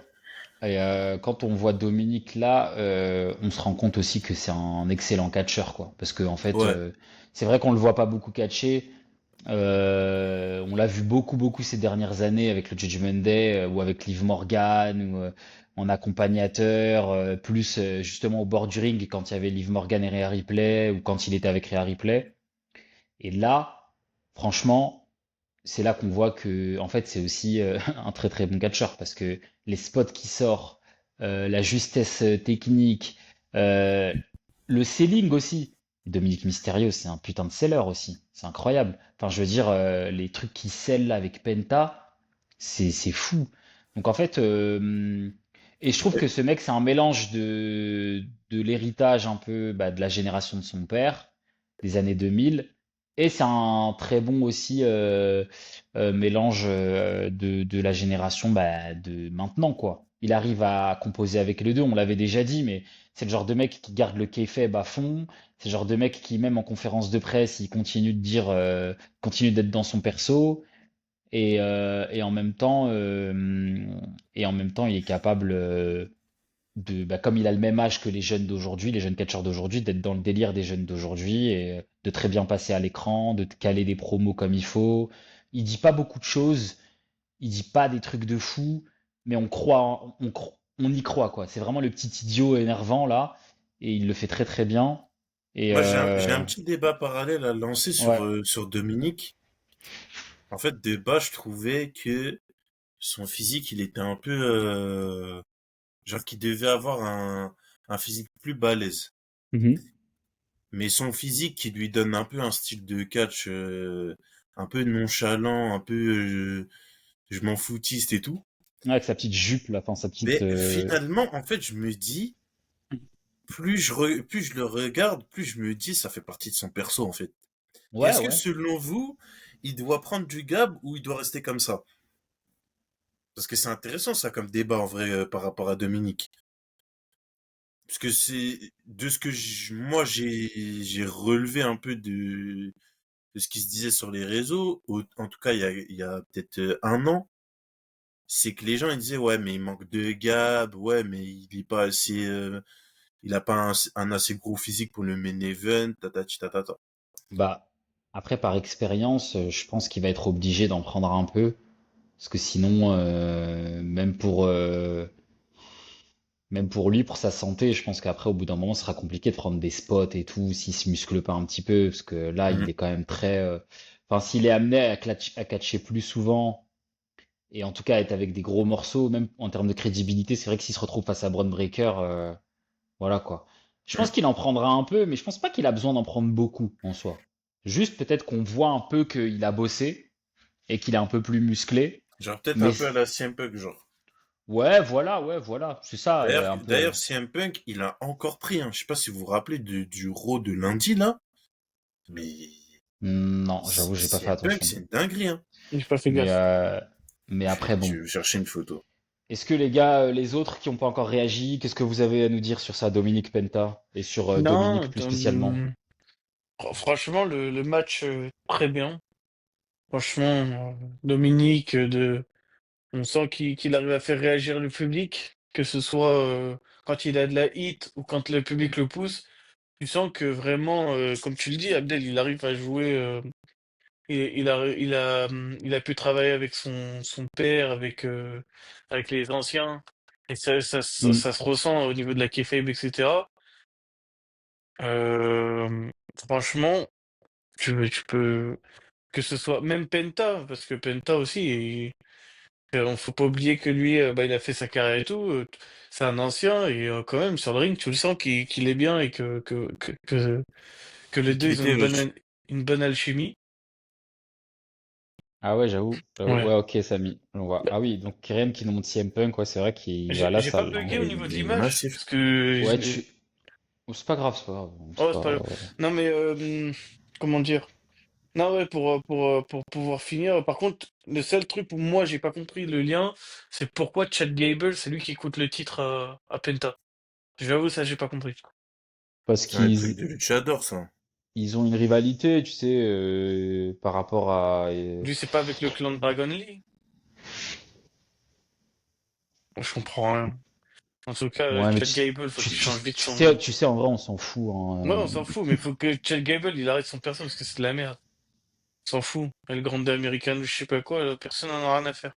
Et quand on voit Dominique là, on se rend compte aussi que c'est un excellent catcheur, quoi. Parce que en fait, Ouais, c'est vrai qu'on le voit pas beaucoup catcher. On l'a vu beaucoup, beaucoup ces dernières années avec le Judgment Day ou avec Liv Morgan ou en accompagnateur, plus justement au bord du ring quand il y avait Liv Morgan et Rhea Ripley ou quand il était avec Rhea Ripley. Et là, franchement, c'est là qu'on voit que en fait c'est aussi un très très bon catcheur parce que les spots qui sort, la justesse technique, euh, le selling aussi. Dominique Mysterio, c'est un putain de seller aussi. C'est incroyable. Enfin, je veux dire, les trucs qui scellent là avec Penta, c'est fou. Donc en fait, et je trouve que ce mec, c'est un mélange de l'héritage un peu bah, de la génération de son père, des années 2000, et c'est un très bon aussi mélange de la génération bah, de maintenant, quoi. Il arrive à composer avec les deux, on l'avait déjà dit, mais c'est le genre de mec qui garde le kayfabe à fond. C'est le genre de mec qui, même en conférence de presse, il continue de dire, continue d'être dans son perso. Et en même temps, il est capable. comme il a le même âge que les jeunes d'aujourd'hui, les jeunes catcheurs d'aujourd'hui, d'être dans le délire des jeunes d'aujourd'hui et de très bien passer à l'écran, de caler des promos comme il faut. Il dit pas beaucoup de choses, il dit pas des trucs de fou, mais on y croit quoi. C'est vraiment le petit idiot énervant là, et il le fait très très bien. Et Moi, j'ai un petit débat parallèle à lancer ouais. sur Dominique. En fait, débat, je trouvais que son physique, il était un peu, genre qu'il devait avoir un physique plus balèze. Mhm. Mais son physique qui lui donne un peu un style de catch un peu nonchalant, un peu je m'en foutiste et tout. Ouais, avec sa petite jupe là, enfin sa petite. Mais finalement, en fait, je me dis, plus je le regarde, plus je me dis, ça fait partie de son perso, en fait. Et Ouais, est-ce que ouais. selon vous, il doit prendre du gab ou il doit rester comme ça? Parce que c'est intéressant ça comme débat en vrai par rapport à Dominique. Parce que c'est de ce que moi j'ai relevé un peu de ce qui se disait sur les réseaux, en tout cas il y a peut-être un an, c'est que les gens ils disaient ouais mais il manque de gab, ouais mais il est pas assez, il a pas un assez gros physique pour le main event, tatati tatata. Bah après par expérience, je pense qu'il va être obligé d'en prendre un peu, parce que sinon, même pour lui, pour sa santé, je pense qu'après, au bout d'un moment, ce sera compliqué de prendre des spots et tout, s'il se muscle pas un petit peu, parce que là, il Mhm. est quand même très. Enfin, s'il est amené à catcher plus souvent, et en tout cas être avec des gros morceaux, même en termes de crédibilité, c'est vrai que s'il se retrouve face à Braun Breaker, voilà quoi. Je pense qu'il en prendra un peu, mais je pense pas qu'il a besoin d'en prendre beaucoup en soi. Juste peut-être qu'on voit un peu qu'il a bossé et qu'il est un peu plus musclé. Genre peut-être Mais un peu à la CM Punk genre. ouais, voilà, c'est ça, D'ailleurs un peu. d'ailleurs CM Punk il a encore pris, hein. Je sais pas si vous vous rappelez du Raw de lundi là, mais Non, j'avoue, j'ai pas fait CM Punk, attention. c'est une dinguerie, hein. J'ai pas fait Mais, gaffe. euh, mais après, Je bon. vais chercher une photo. Est-ce que les gars, les autres qui n'ont pas encore réagi, qu'est-ce que vous avez à nous dire sur ça, Dominique Penta, et sur Non, Dominique plus spécialement? franchement, le match, très bien. Franchement, Dominique, on sent qu'il arrive à faire réagir le public, que ce soit quand il a de la hit ou quand le public le pousse. Tu sens que vraiment, comme tu le dis, Abdel, il arrive à jouer. Il a pu travailler avec son père, avec les anciens. Et Hmm. ça se ressent au niveau de la kayfabe, etc. Euh, franchement, tu peux. Que ce soit même Penta, parce que Penta aussi. On faut pas oublier que lui, bah, il a fait sa carrière et tout. C'est un ancien et quand même sur le ring, tu le sens qu'il est bien et que les deux Qu'il ils ont était rush. une bonne alchimie. Ah ouais, j'avoue. Ouais. Ouais, ok, Samy. On voit. Bah, Ah oui, donc Kerem qui nous montre CM Punk, ouais, c'est vrai qu'il va à la j'ai pas salle, là, en bugué au vrai. Ouais, niveau de il est l'image massif. parce que Ouais, oh, c'est pas grave, c'est pas grave. C'est oh, c'est pas pas. grave. Non mais comment dire? Non ouais pour pouvoir finir. Par contre, le seul truc où moi j'ai pas compris le lien, c'est pourquoi Chad Gable c'est lui qui coûte le titre à Penta. J'avoue ça j'ai pas compris. Parce C'est un truc qu'ils de luchador, ça. ils ont une rivalité, tu sais, par rapport à. Lui c'est pas avec le clan de Dragon Lee. Je comprends rien. En tout cas, Ouais, mais Chad Gable, faut qu'il change vite son nom. tu sais, en vrai, on s'en fout, Ouais, hein. on s'en fout, mais faut que Chad Gable, il arrête son perso parce que c'est de la merde. On s'en fout. Et le Grand American, je sais pas quoi, là, personne n'en a rien à faire.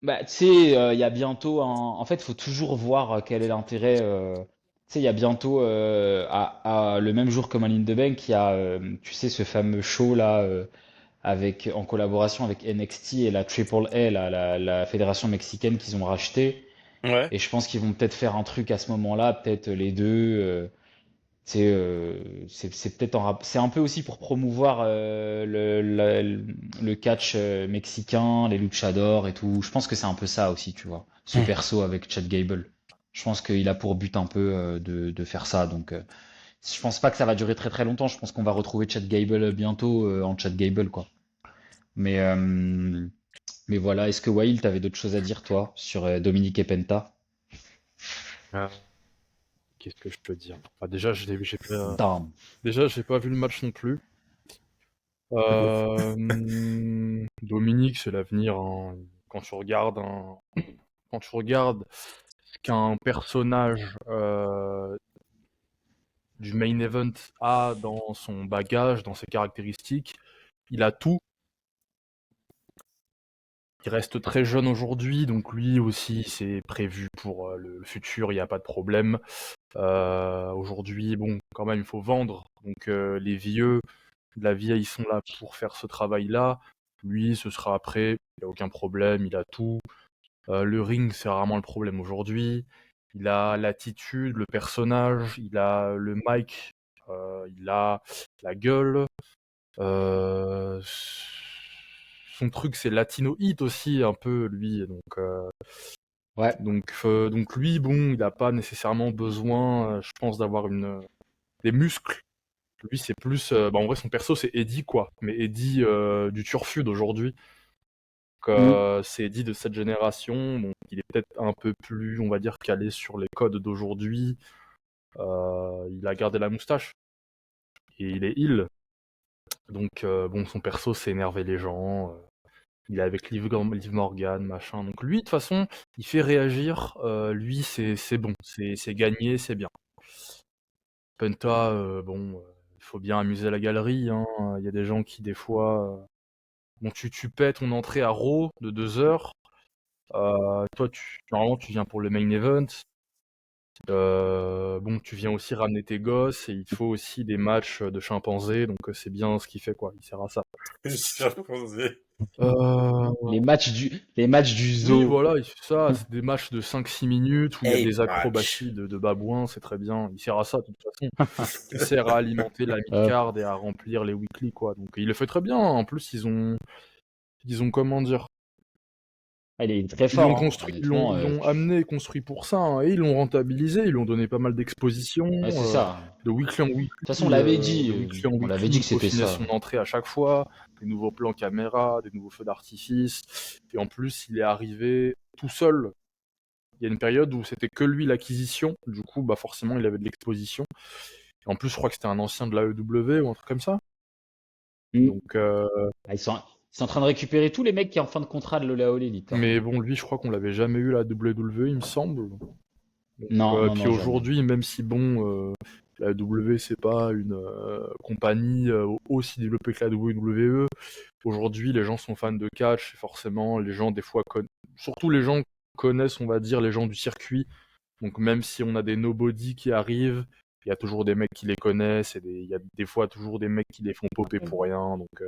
Bah, tu sais, il y a bientôt En fait, il faut toujours voir quel est l'intérêt. Tu sais, il y a bientôt, le même jour que Money in the Bank, il y a, tu sais, ce fameux show là, en collaboration avec NXT et la Triple A, la fédération mexicaine qu'ils ont racheté. Ouais. Et je pense qu'ils vont peut-être faire un truc à ce moment-là, peut-être les deux. C'est peut-être c'est un peu aussi pour promouvoir le catch mexicain, les luchadors et tout. Je pense que c'est un peu ça aussi, tu vois. Ce Hmm. perso avec Chad Gable. Je pense qu'il a pour but un peu de faire ça. Donc, je pense pas que ça va durer très très longtemps. Je pense qu'on va retrouver Chad Gable bientôt en Chad Gable, quoi. Mais, euh, mais voilà. Est-ce que Wail, t'avais d'autres choses à dire, toi, sur Dominique et Penta? Ah, qu'est-ce que je peux dire? Bah, Damn. déjà, j'ai pas vu le match non plus. Dominique, c'est l'avenir, hein. Quand tu regardes, qu'un personnage du main event a dans son bagage, dans ses caractéristiques. Il a tout. Il reste très jeune aujourd'hui, donc lui aussi c'est prévu pour le futur, il n'y a pas de problème. Aujourd'hui, bon, quand même, il faut vendre. Donc les vieux, la vieille, ils sont là pour faire ce travail-là. Lui, ce sera après, il n'y a aucun problème, il a tout. Le ring, c'est rarement le problème aujourd'hui. Il a l'attitude, le personnage, il a le mic, il a la gueule. Euh, Son truc, c'est Latino Hit aussi, un peu, lui. Ouais. Donc lui, bon, il n'a pas nécessairement besoin, je pense, d'avoir des muscles. Lui, c'est plus. En vrai, son perso, c'est Eddie, quoi. Mais Eddie du Turfu d'aujourd'hui. Mm. C'est Eddie de cette génération. Donc, il est peut-être un peu plus, on va dire, calé sur les codes d'aujourd'hui. Il a gardé la moustache. Et il est heal. Donc, bon, son perso, c'est énerver les gens. Il est avec Liv Morgan, machin. Donc, lui, de toute façon, il fait réagir. Lui, c'est bon. C'est gagné, c'est bien. Penta, bon, il faut bien amuser la galerie, hein. Il y a des gens qui, des fois, bon, tu paies ton entrée à Raw de 2 heures. Toi, normalement, tu viens pour le main event. Bon, tu viens aussi ramener tes gosses et il te faut aussi des matchs de chimpanzés, donc c'est bien ce qu'il fait, quoi. Il sert à ça. Chimpanzé. Les matchs du Oui, zoo. voilà, il fait ça. C'est des matchs de 5-6 minutes où il y a des Match. acrobaties de babouins, c'est très bien. Il sert à ça, de toute façon. Il sert à alimenter la Hop. mid-card et à remplir les weekly, quoi. Donc il le fait très bien. En plus, ils ont comment dire, Ah, il est très ils l'ont fort, hein. construit, Honnêtement. ils l'ont amené et construit pour ça, hein, et ils l'ont rentabilisé. Ils lui ont donné pas mal d'expositions, Ouais, c'est ça. de weekly en De toute façon, on weekly, l'avait dit. On l'avait dit il que c'était peaufinait son ça. entrée à chaque fois, des nouveaux plans caméra, des nouveaux feux d'artifice, et en plus, il est arrivé tout seul. Il y a une période où c'était que lui l'acquisition, du coup, bah forcément, il avait de l'exposition. Et en plus, je crois que c'était un ancien de l'AEW ou un truc comme ça. Mm. Donc, Ah, ils sont en train de récupérer tous les mecs qui sont en fin de contrat de l'Ola All Elite, hein. mais bon, lui, je crois qu'on l'avait jamais eu à la WWE, il me semble. Donc, Non, non, puis non, jamais. aujourd'hui, même si bon, la W c'est pas une compagnie aussi développée que la WWE, aujourd'hui les gens sont fans de catch, et forcément les gens des fois surtout les gens connaissent, on va dire, les gens du circuit. Donc même si on a des nobody qui arrivent, il y a toujours des mecs qui les connaissent et il y a des fois toujours des mecs qui les font popper pour rien. Donc,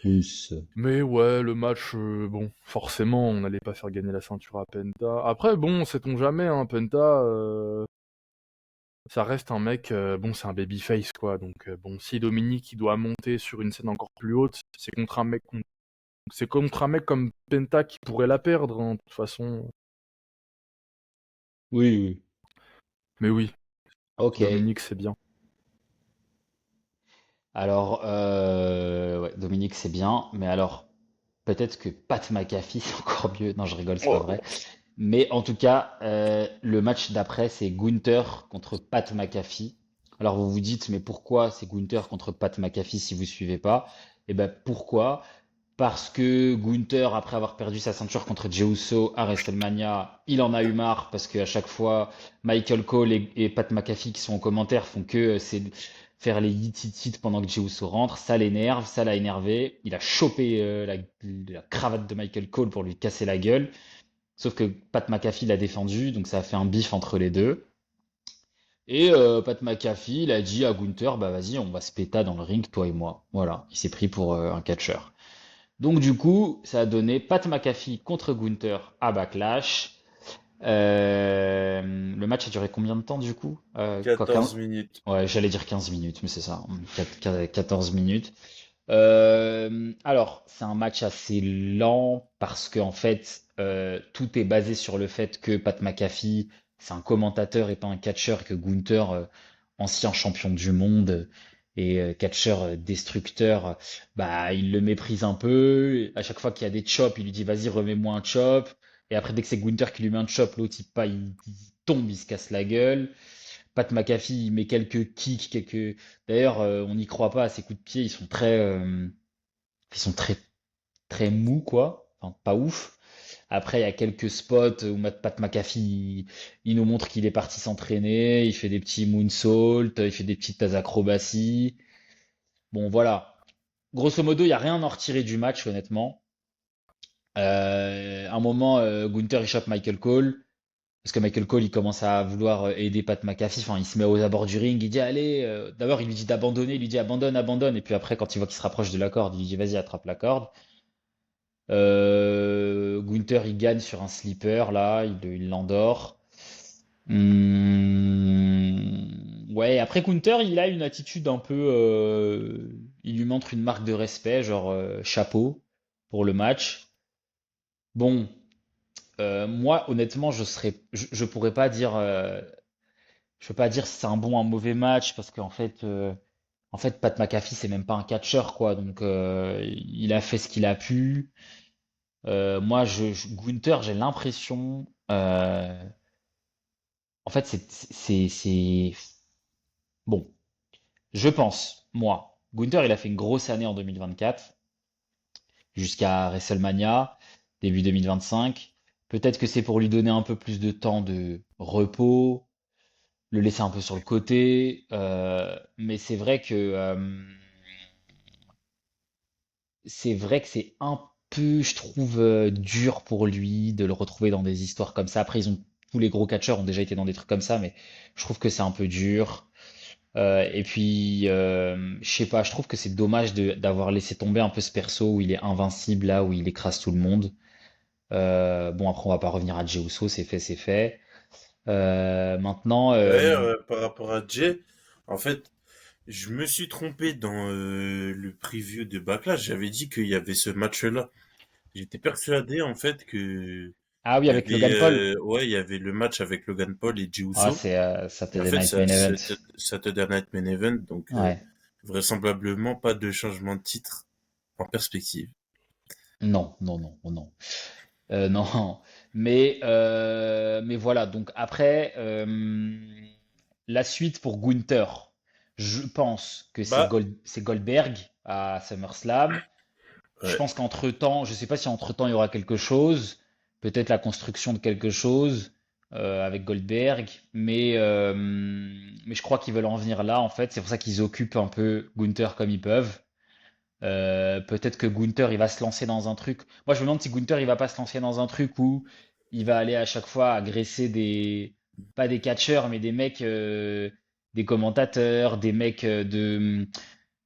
Plus. mais ouais, le match, bon, forcément, on n'allait pas faire gagner la ceinture à Penta. Après, bon, sait-on jamais, hein, Penta, ça reste un mec, bon, c'est un babyface, quoi. Donc, bon, si Dominique, il doit monter sur une scène encore plus haute, c'est contre un mec comme Penta qui pourrait la perdre, hein, de toute façon. Oui, oui. Mais oui, Ok. Dominique, c'est bien. Alors, ouais, Dominique, c'est bien. Mais alors, peut-être que Pat McAfee, c'est encore mieux. Non, je rigole, c'est pas Oh. vrai. Mais en tout cas, le match d'après, c'est Gunther contre Pat McAfee. Alors vous vous dites, mais pourquoi c'est Gunther contre Pat McAfee si vous suivez pas? Eh ben pourquoi? Parce que Gunther, après avoir perdu sa ceinture contre Jey Uso à WrestleMania, il en a eu marre parce qu'à chaque fois, Michael Cole et Pat McAfee qui sont en commentaire font que c'est faire les hit hit hit pendant que Jey Uso rentre. Ça l'énerve, ça l'a énervé. Il a chopé la cravate de Michael Cole pour lui casser la gueule. Sauf que Pat McAfee l'a défendu, donc ça a fait un bif entre les deux. Et Pat McAfee, il a dit à Gunther, bah vas-y, on va se péta dans le ring, toi et moi. Voilà, il s'est pris pour un catcheur. Donc du coup, ça a donné Pat McAfee contre Gunther à Backlash. Le match a duré combien de temps du coup? 14 minutes. Ouais, j'allais dire 15 minutes, mais c'est ça, 14 minutes. Alors, c'est un match assez lent parce que en fait, tout est basé sur le fait que Pat McAfee, c'est un commentateur et pas un catcheur, et que Gunther, ancien champion du monde et catcheur destructeur, bah il le méprise un peu. À chaque fois qu'il y a des chops, il lui dit vas-y remets-moi un chop. Et après, dès que c'est Gunther qui lui met un chop, l'autre il tombe, il se casse la gueule. Pat McAfee, il met quelques kicks, quelques. D'ailleurs, on n'y croit pas à ses coups de pied. Ils sont très, très mous, quoi. Enfin, pas ouf. Après, il y a quelques spots où Pat McAfee, il nous montre qu'il est parti s'entraîner, il fait des petits moonsaults, il fait des petites acrobaties. Bon, voilà. Grosso modo, il n'y a rien à en retirer du match, honnêtement. À un moment, Gunther, il chope Michael Cole. Parce que Michael Cole, il commence à vouloir aider Pat McAfee. Enfin, il se met aux abords du ring. Il dit, allez. D'abord, il lui dit d'abandonner. Il lui dit, abandonne, abandonne. Et puis après, quand il voit qu'il se rapproche de la corde, il lui dit, vas-y, attrape la corde. Gunther, il gagne sur un slipper, là. Il l'endort. Ouais, après Gunther, il a une attitude un peu. Il lui montre une marque de respect, genre chapeau pour le match. Bon, moi, honnêtement, je pourrais pas dire, je peux pas dire si c'est un bon ou un mauvais match parce en fait, Pat McAfee, c'est même pas un catcheur, quoi. Donc, il a fait ce qu'il a pu. Moi, Gunther, j'ai l'impression, en fait, bon. Je pense, moi, Gunther, il a fait une grosse année en 2024 jusqu'à WrestleMania, début 2025. Peut-être que c'est pour lui donner un peu plus de temps de repos, le laisser un peu sur le côté. Mais c'est vrai que c'est un peu, je trouve, dur pour lui de le retrouver dans des histoires comme ça. Après, tous les gros catcheurs ont déjà été dans des trucs comme ça, mais je trouve que c'est un peu dur. Et puis, je sais pas, je trouve que c'est dommage d'avoir laissé tomber un peu ce perso où il est invincible là, où il écrase tout le monde. Bon, après, on va pas revenir à Jey Uso, c'est fait, c'est fait. Maintenant, D'ailleurs, par rapport à Jay, en fait, je me suis trompé dans le preview de Backlash. J'avais dit qu'il y avait ce match-là. J'étais persuadé, en fait, que ah oui, il y avec avait, Logan Paul. ouais, il y avait le match avec Logan Paul et Jey Ah, Uso. c'est Et en Saturday fait, Night Main Event. Saturday Night Main Event, donc Ouais, vraisemblablement pas de changement de titre en perspective. non, non, non, non. Non, mais voilà. Donc après, la suite pour Gunther, je pense que Bah, c'est Goldberg à SummerSlam. Je ouais. pense qu'entre-temps, je sais pas si entre-temps il y aura quelque chose, peut-être la construction de quelque chose avec Goldberg, mais je crois qu'ils veulent en venir là en fait. C'est pour ça qu'ils occupent un peu Gunther comme ils peuvent. Peut-être que Gunther il va se lancer dans un truc. Moi je me demande si Gunther il va pas se lancer dans un truc où il va aller à chaque fois agresser pas des catcheurs, mais des mecs, des commentateurs, des mecs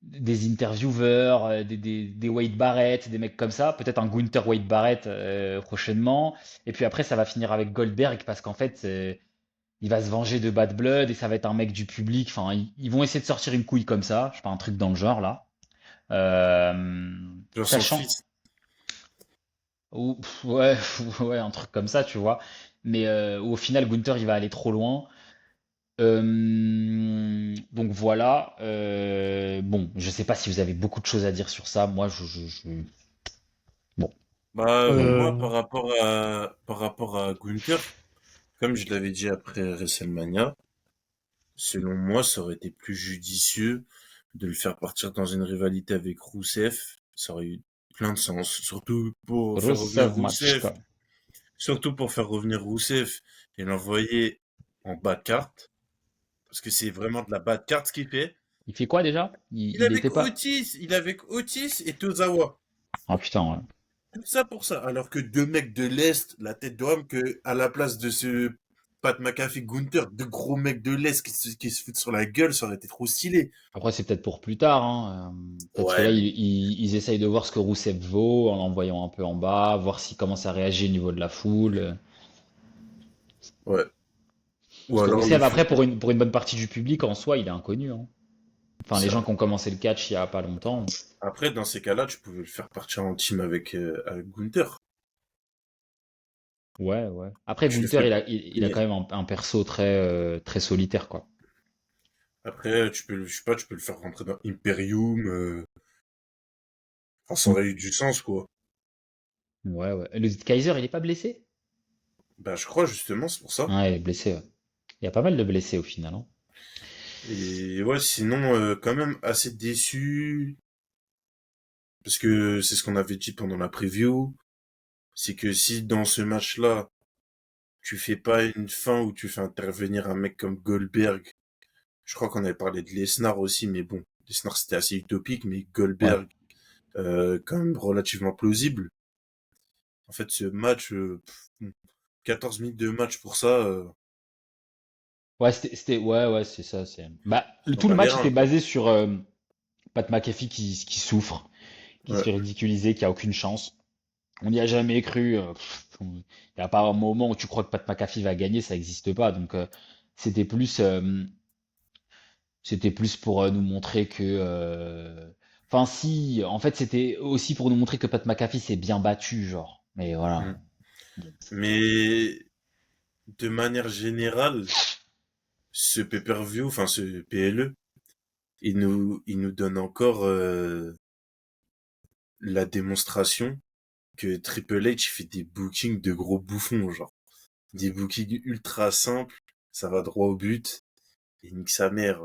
des intervieweurs, des Wade Barrett, des mecs comme ça. Peut-être un Gunther Wade Barrett prochainement. Et puis après ça va finir avec Goldberg parce qu'en fait il va se venger de Bad Blood et ça va être un mec du public. Enfin ils vont essayer de sortir une couille comme ça. Je sais pas, un truc dans le genre là. Euh, Genre son sachant, fils. ouais, ouais, un truc comme ça, tu vois. Mais au final, Gunther, il va aller trop loin. Donc voilà. Bon, je sais pas si vous avez beaucoup de choses à dire sur ça. Moi, bon, Bah, moi, Euh, par rapport à Gunther, comme je l'avais dit après WrestleMania, selon moi, ça aurait été plus judicieux de le faire partir dans une rivalité avec Rousseff. Ça aurait eu plein de sens. Rusev Matchka. Surtout pour faire revenir Rousseff et l'envoyer en bas de carte. Parce que c'est vraiment de la bas de carte ce qu'il fait. Il fait quoi déjà? Il était pas. Il est avec Otis et Tozawa. Ah putain, ouais. Tout ça pour ça. Alors que deux mecs de l'Est, la tête d'homme, que à la place de ce Pat McAfee, Gunther, deux gros mecs de l'Est qui se foutent sur la gueule, ça aurait été trop stylé. Après, c'est peut-être pour plus tard, hein. Peut-être que là, Ouais, mais ils essayent de voir ce que Rousseff vaut en l'envoyant un peu en bas, voir s'il commence à réagir au niveau de la foule. ouais. Ou Parce que alors le Rousseff, fait. après, pour une bonne partie du public, en soi, il est inconnu, hein. Enfin, les C'est gens vrai. qui ont commencé le catch il y a pas longtemps. Après, dans ces cas-là, tu pouvais le faire partir en team avec Gunther. Ouais, ouais. Après, Tu le Gunther, fais. il a quand même un perso très solitaire, quoi. Après, je sais pas, tu peux le faire rentrer dans Imperium. Enfin, ça Mm. aurait eu du sens, quoi. Ouais, ouais. Le Kaiser, il est pas blessé? Ben, je crois justement, c'est pour ça. Ouais, il est blessé, ouais. Il y a pas mal de blessés au final, hein. Et ouais, sinon, quand même assez déçu. Parce que c'est ce qu'on avait dit pendant la preview. c'est que si dans ce match-là, tu fais pas une fin où tu fais intervenir un mec comme Goldberg, je crois qu'on avait parlé de Lesnar aussi, mais bon, Lesnar c'était assez utopique, mais Ouais. Goldberg, quand même relativement plausible. En fait, ce match, 14 minutes de match pour ça, Ouais, ouais, c'est ça. Bah, ça en tout le bat les match reins, était quoi. basé sur Pat McAfee qui souffre, qui se Ouais. fait ridiculiser, qui a aucune chance. On n'y a jamais cru. Il n'y a pas un moment où tu crois que Pat McAfee va gagner, ça n'existe pas. Donc, c'était plus, euh, c'était plus pour nous montrer que. Enfin, si, en fait, c'était aussi pour nous montrer que Pat McAfee s'est bien battu, genre. Mais voilà. Mm. Mais de manière générale, ce pay-per-view, enfin ce PLE, il nous donne encore la démonstration que Triple H fait des bookings de gros bouffons, genre. Des bookings ultra simples, ça va droit au but, et nique sa mère.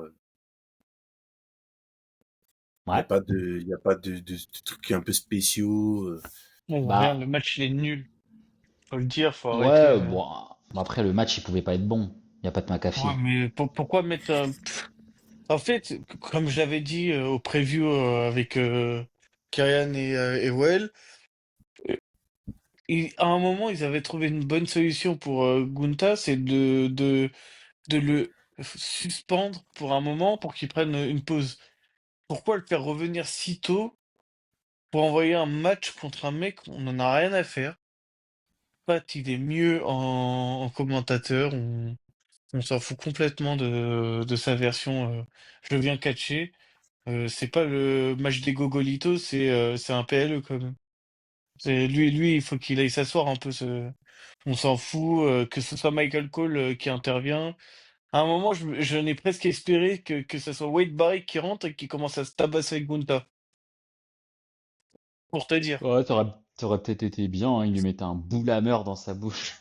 Il n'y a Ouais. pas de trucs un peu spéciaux. Non, rien, le Bah, match il est nul. Faut le dire, faut arrêter. ouais, bon. Après, le match, il pouvait pas être bon. Il n'y a pas de Ouais, McAfee. mais pourquoi mettre un... En fait, comme je l'avais dit au preview avec Kyrian et Well, euh, à un moment, ils avaient trouvé une bonne solution pour Gunta, c'est de le suspendre pour un moment pour qu'il prenne une pause. Pourquoi le faire revenir si tôt pour envoyer un match contre un mec, on n'en a rien à faire. Pat, il est mieux en commentateur, on s'en fout complètement de sa version je viens catcher. C'est pas le match des Gogolitos, c'est un PLE quand même. Lui, il faut qu'il aille s'asseoir un peu. On s'en fout, que ce soit Michael Cole qui intervient. À un moment, je n'ai presque espéré que ce soit Wade Barrett qui rentre et qui commence à se tabasser avec Gunta. Pour te dire. Ouais, t'aurais peut-être été bien, hein, il lui mettait un boule à mort dans sa bouche.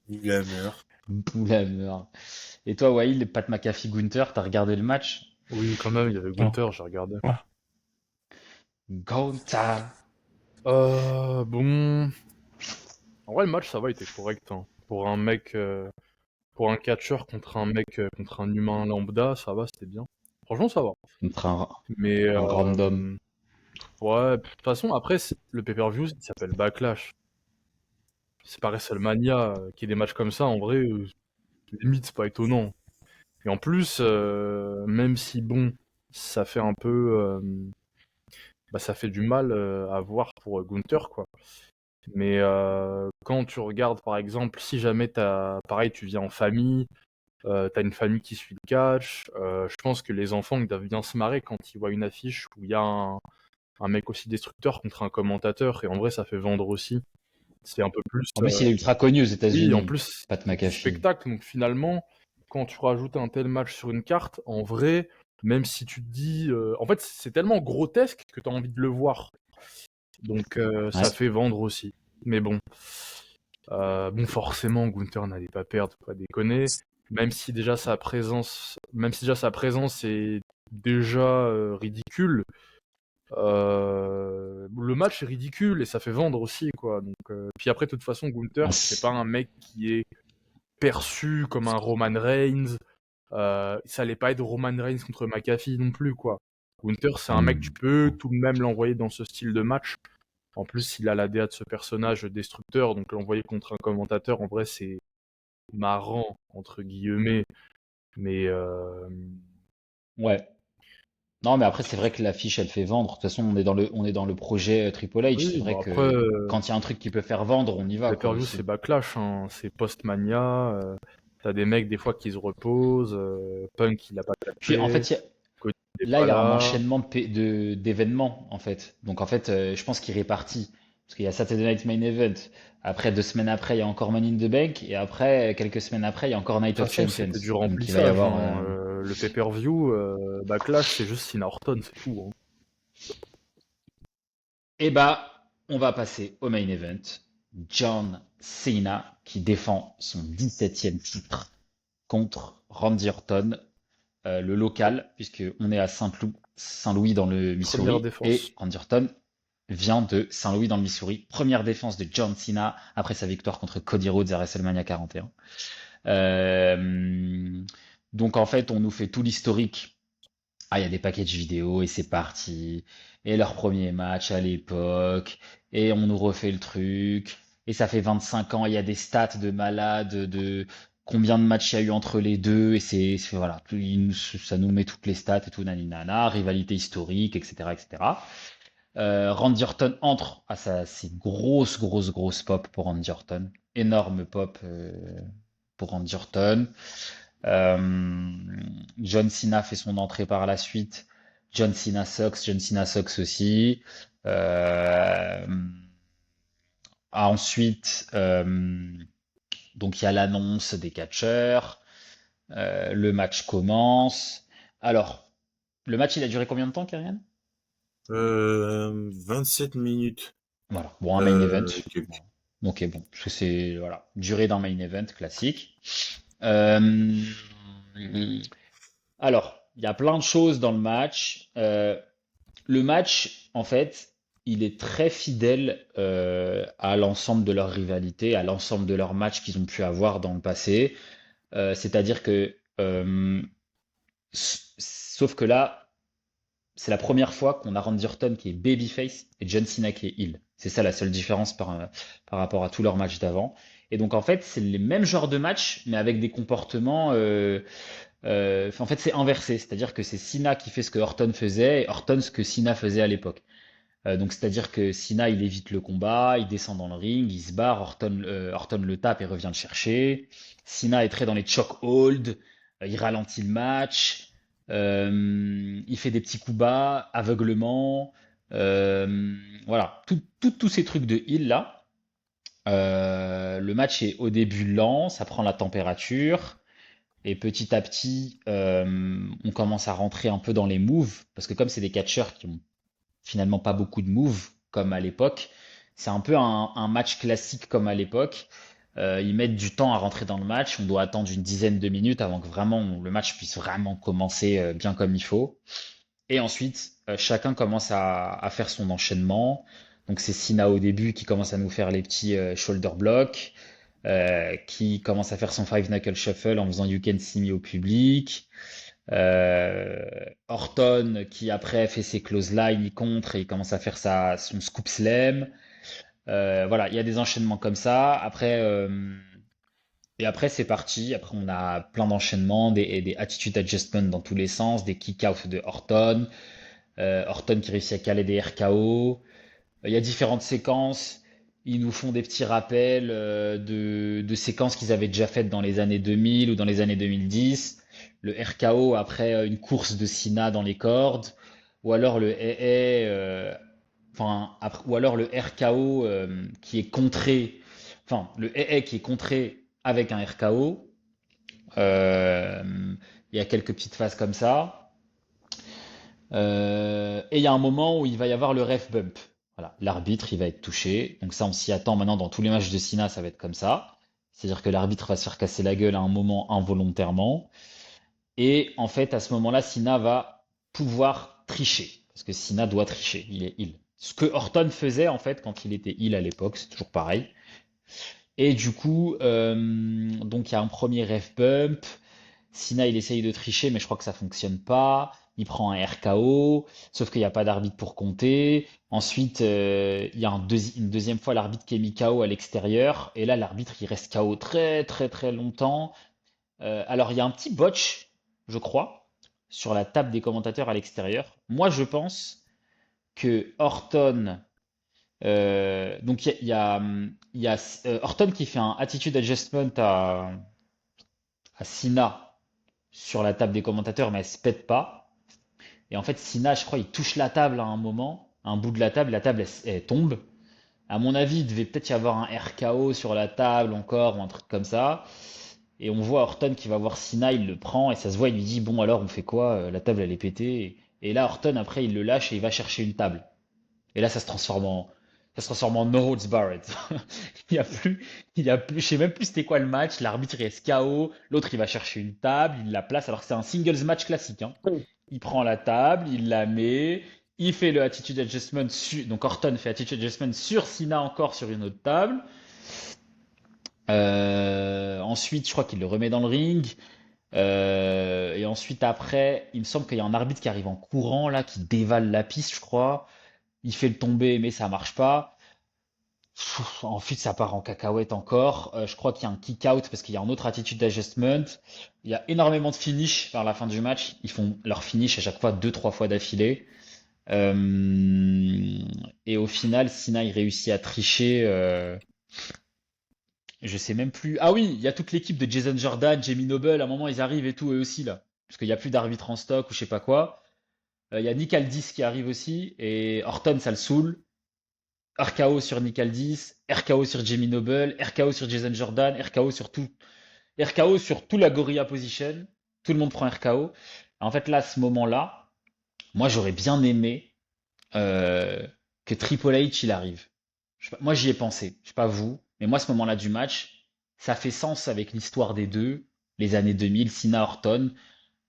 Glamour. Boule à mort. Et toi, Wael, Pat McAfee, Gunther, t'as regardé le match? Oui, quand même, il y avait Non. Gunther, j'ai regardé. Ouais. Gunther. Bon. En vrai, le match, ça va, il était correct, hein. Pour un mec, pour un catcheur contre un mec, contre un humain lambda, ça va, c'était bien. Franchement, ça va. Contre Mais, un random. ouais, de toute façon, après, le pay-per-view, il s'appelle Backlash. C'est pas WrestleMania, qu'il y ait des matchs comme ça, en vrai, limite, c'est pas étonnant. Et en plus, même si, bon, ça fait un peu, bah, ça fait du mal à voir pour Gunther, quoi. Mais quand tu regardes, par exemple, si jamais pareil, tu viens en famille, t'as une famille qui suit le catch, je pense que les enfants ils doivent bien se marrer quand ils voient une affiche où il y a un mec aussi destructeur contre un commentateur, et en vrai, ça fait vendre aussi. C'est un peu plus, En plus, il est ultra connu aux oui, en États-Unis, plus, Pat c'est du McAfee. spectacle. Donc finalement, quand tu rajoutes un tel match sur une carte, en vrai, même si tu te dis, en fait, c'est tellement grotesque que t'as envie de le voir. Donc ça Ouais. fait vendre aussi. Mais bon, bon, forcément, Gunther n'allait pas perdre, faut pas déconner. Même si déjà sa présence est déjà ridicule, le match est ridicule et ça fait vendre aussi, quoi. Donc, puis après, de toute façon, Gunther, Ah, c'est pas un mec qui est perçu comme un Roman Reigns. Ça allait pas être Roman Reigns contre McAfee non plus, quoi. Gunther, c'est un mec, tu hmm. peux tout de même l'envoyer dans ce style de match. En plus, il a la DA de ce personnage destructeur, donc l'envoyer contre un commentateur, en vrai, c'est marrant, entre guillemets. Mais Ouais. Non, mais après, c'est vrai que l'affiche, elle fait vendre. De toute façon, on est dans le projet Triple H. C'est oui, vrai bon après, que quand il y a un truc qui peut faire vendre, on y va, quoi, pay-per-view, c'est aussi. Backlash, hein, c'est Post-Mania. T'as des mecs, des fois, qui se reposent. Punk, il a pas Puis, en catché. fait, Cody n'est là, pas il y a un là. enchaînement d'événements, en fait. Donc, en fait, je pense qu'il répartit. Parce qu'il y a Saturday Night Main Event. Après, 2 semaines après, il y a encore Money in the Bank. Et après, quelques semaines après, il y a encore De Night toute of façon, Champions. c'était du Donc, il va y remplissage, avoir. hein. Le pay-per-view, Backlash, c'est juste Cena Orton, c'est tout, hein. Eh bah, on va passer au main event. John Cena qui défend son 17e titre contre Randy Orton, le local, puisque on est à Saint-Louis dans le Première Missouri, défense. et Randy Orton, vient de Saint-Louis dans le Missouri. Première défense de John Cena après sa victoire contre Cody Rhodes à WrestleMania 41. Euh, donc en fait, on nous fait tout l'historique. Ah, il y a des packages vidéo et c'est parti. Et leur premier match à l'époque. Et on nous refait le truc. Et ça fait 25 ans. Il y a des stats de malades de combien de matchs il y a eu entre les deux. Et voilà, ça nous met toutes les stats et tout, naninana, rivalité historique, etc., etc. Randy Orton entre à ses grosses pop pour Randy Orton. Énorme pop pour Randy Orton. Euh, John Cena fait son entrée par la suite. John Cena sucks aussi. Euh, ensuite, donc il y a l'annonce des catcheurs. Le match commence. Alors, le match, il a duré combien de temps, Kyrian? 27 minutes. Voilà, bon, un main event. Quelques. Bon. Ok, bon, parce que c'est voilà, durée d'un main event classique. Euh, alors, il y a plein de choses dans le match. Le match, en fait, il est très fidèle à l'ensemble de leur rivalité, à l'ensemble de leurs matchs qu'ils ont pu avoir dans le passé. C'est-à-dire que, sauf que là, c'est la première fois qu'on a Randy Orton qui est babyface et John Cena qui est heel. C'est ça la seule différence par rapport à tous leurs matchs d'avant. Et donc en fait, c'est les mêmes genres de matchs, mais avec des comportements. En fait, c'est inversé, c'est-à-dire que c'est Cena qui fait ce que Orton faisait et Orton ce que Cena faisait à l'époque. Donc c'est-à-dire que Cena il évite le combat, il descend dans le ring, il se barre, Orton le tape et revient le chercher. Cena est très dans les choke hold, il ralentit le match, il fait des petits coups bas, aveuglement, voilà, tous ces trucs de heal là. Le match est au début lent, ça prend la température. Et petit à petit, on commence à rentrer un peu dans les moves, parce que comme c'est des catcheurs qui ont finalement pas beaucoup de moves, comme à l'époque, c'est un peu un match classique comme à l'époque. Ils mettent du temps à rentrer dans le match, on doit attendre une dizaine de minutes avant que vraiment le match puisse vraiment commencer bien comme il faut. Et ensuite, chacun commence à faire son enchaînement. Donc c'est Sina au début qui commence à nous faire les petits shoulder blocks, qui commence à faire son five knuckle shuffle en faisant You Can See Me au public. Euh, Orton qui après fait ses clotheslines, il contre et il commence à faire son scoop slam. Voilà, il y a des enchaînements comme ça. Et après c'est parti. Après on a plein d'enchaînements, des attitude adjustments dans tous les sens, des kick-outs de Orton. Orton qui réussit à caler des RKO. Il y a différentes séquences. Ils nous font des petits rappels de séquences qu'ils avaient déjà faites dans les années 2000 ou dans les années 2010. Le RKO après une course de Cena dans les cordes, ou alors le ou alors le RKO qui est contré, enfin le qui est contré avec un RKO. Euh, il y a quelques petites phases comme ça. Et il y a un moment où il va y avoir le ref bump. Voilà, l'arbitre, il va être touché. Donc ça, on s'y attend maintenant dans tous les matchs de Cena, ça va être comme ça. C'est-à-dire que l'arbitre va se faire casser la gueule à un moment involontairement. Et en fait, à ce moment-là, Cena va pouvoir tricher. Parce que Cena doit tricher, il est heel. Ce que Orton faisait en fait quand il était heel à l'époque, c'est toujours pareil. Et du coup, donc il y a un premier ref bump. Cena, il essaye de tricher, mais je crois que ça fonctionne pas. Il prend un RKO, sauf qu'il n'y a pas d'arbitre pour compter. Ensuite, il y a une deuxième fois l'arbitre qui est mis KO à l'extérieur. Et là, l'arbitre, il reste KO très, très, très longtemps. Alors, il y a un petit botch, je crois, sur la table des commentateurs à l'extérieur. Moi, je pense que Orton. Donc, il y a Orton qui fait un attitude adjustment à Cena sur la table des commentateurs, mais elle se pète pas. Et en fait, Cena, je crois, il touche la table à un moment, un bout de la table, elle tombe. À mon avis, il devait peut-être y avoir un RKO sur la table encore, ou un truc comme ça. Et on voit Orton qui va voir Cena, il le prend, et ça se voit, il lui dit, bon alors, on fait quoi? La table, elle est pétée. Et là, Orton, après, il le lâche et il va chercher une table. Et là, ça se transforme en no holds barred. Il y a plus, il y a plus, je sais même plus c'était quoi le match. L'arbitre il reste KO, l'autre il va chercher une table, il la place. Alors que c'est un singles match classique, hein. Il prend la table, il la met, Il fait le attitude adjustment donc Orton fait attitude adjustment sur Cena encore sur une autre table. Ensuite, je crois qu'il le remet dans le ring. Et ensuite, après, il me semble qu'il y a un arbitre qui arrive en courant là, qui dévale la piste, je crois. Il fait le tomber, mais ça marche pas. Ensuite, ça part en cacahuète encore. Je crois qu'il y a un kick out parce qu'il y a un autre attitude adjustment. Il y a énormément de finish vers la fin du match. Ils font leur finish à chaque fois deux, trois fois d'affilée. Euh, et au final, Cena il réussit à tricher. Je sais même plus. Ah oui, il y a toute l'équipe de Jason Jordan, Jamie Noble. À un moment, ils arrivent et tout, eux aussi là, parce qu'il y a plus d'arbitre en stock ou je sais pas quoi. Il y a Nick Aldis qui arrive aussi et Orton, ça le saoule. RKO sur Nick Aldis, RKO sur Jamie Noble, RKO sur Jason Jordan, RKO sur tout la Gorilla Position. Tout le monde prend RKO. En fait, là, à ce moment-là, moi, j'aurais bien aimé euh, que Triple H il arrive. Moi, j'y ai pensé. Je sais pas vous, mais moi, à ce moment-là du match, ça fait sens avec l'histoire des deux, les années 2000, Cena Orton.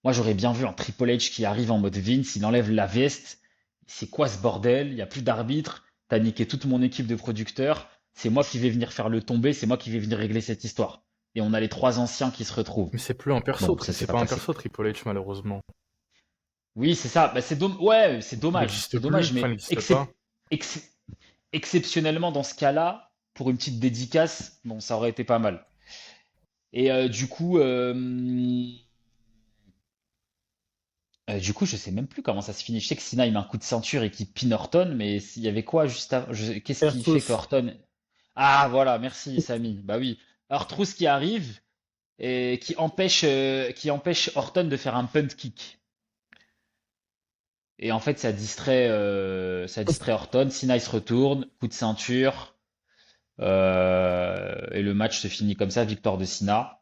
Moi, j'aurais bien vu un Triple H qui arrive en mode Vince, il enlève la veste. C'est quoi ce bordel? Il n'y a plus d'arbitre. T'as niqué toute mon équipe de producteurs. C'est moi qui vais venir faire le tomber. C'est moi qui vais venir régler cette histoire. Et on a les trois anciens qui se retrouvent. Mais c'est plus un perso, Bon, ça s'est c'est pas pas un passé. perso Triple H malheureusement. Oui, c'est ça. Bah, ouais, c'est Il dommage. n'existe C'est plus, dommage, enfin il mais n'existe pas. ex- exceptionnellement dans ce cas-là, pour une petite dédicace, bon, ça aurait été pas mal. Et du coup, je sais même plus comment ça se finit. Je sais que Cena il met un coup de ceinture et qu'il pin Orton, mais il y avait quoi juste avant? Qu'est-ce qui fait R-Truth. qu'Orton... Ah, voilà, merci Samy. Bah oui. Truth qui arrive et qui empêche Orton de faire un punt kick. Et en fait, ça distrait Orton. Cena il se retourne, coup de ceinture, et le match se finit comme ça, victoire de Cena,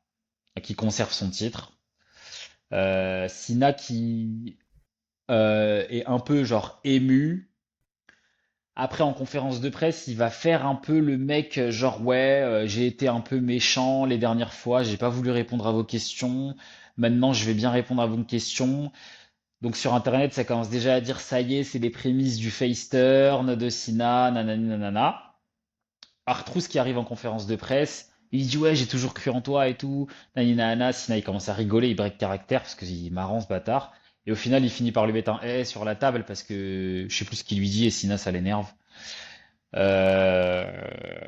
qui conserve son titre. Cena qui est un peu genre ému. Après, en conférence de presse, il va faire un peu le mec, genre ouais, j'ai été un peu méchant les dernières fois, j'ai pas voulu répondre à vos questions. Maintenant, je vais bien répondre à vos questions. Donc sur Internet, ça commence déjà à dire ça y est, c'est les prémices du face turn de Sina, nanani nanana. Artrousse qui arrive en conférence de presse, il dit ouais, j'ai toujours cru en toi et tout. Nanani nanana. Sina, il commence à rigoler, il break caractère parce qu'il est marrant ce bâtard. Et au final, il finit par lui mettre un eh sur la table parce que je sais plus ce qu'il lui dit et Sina, ça l'énerve.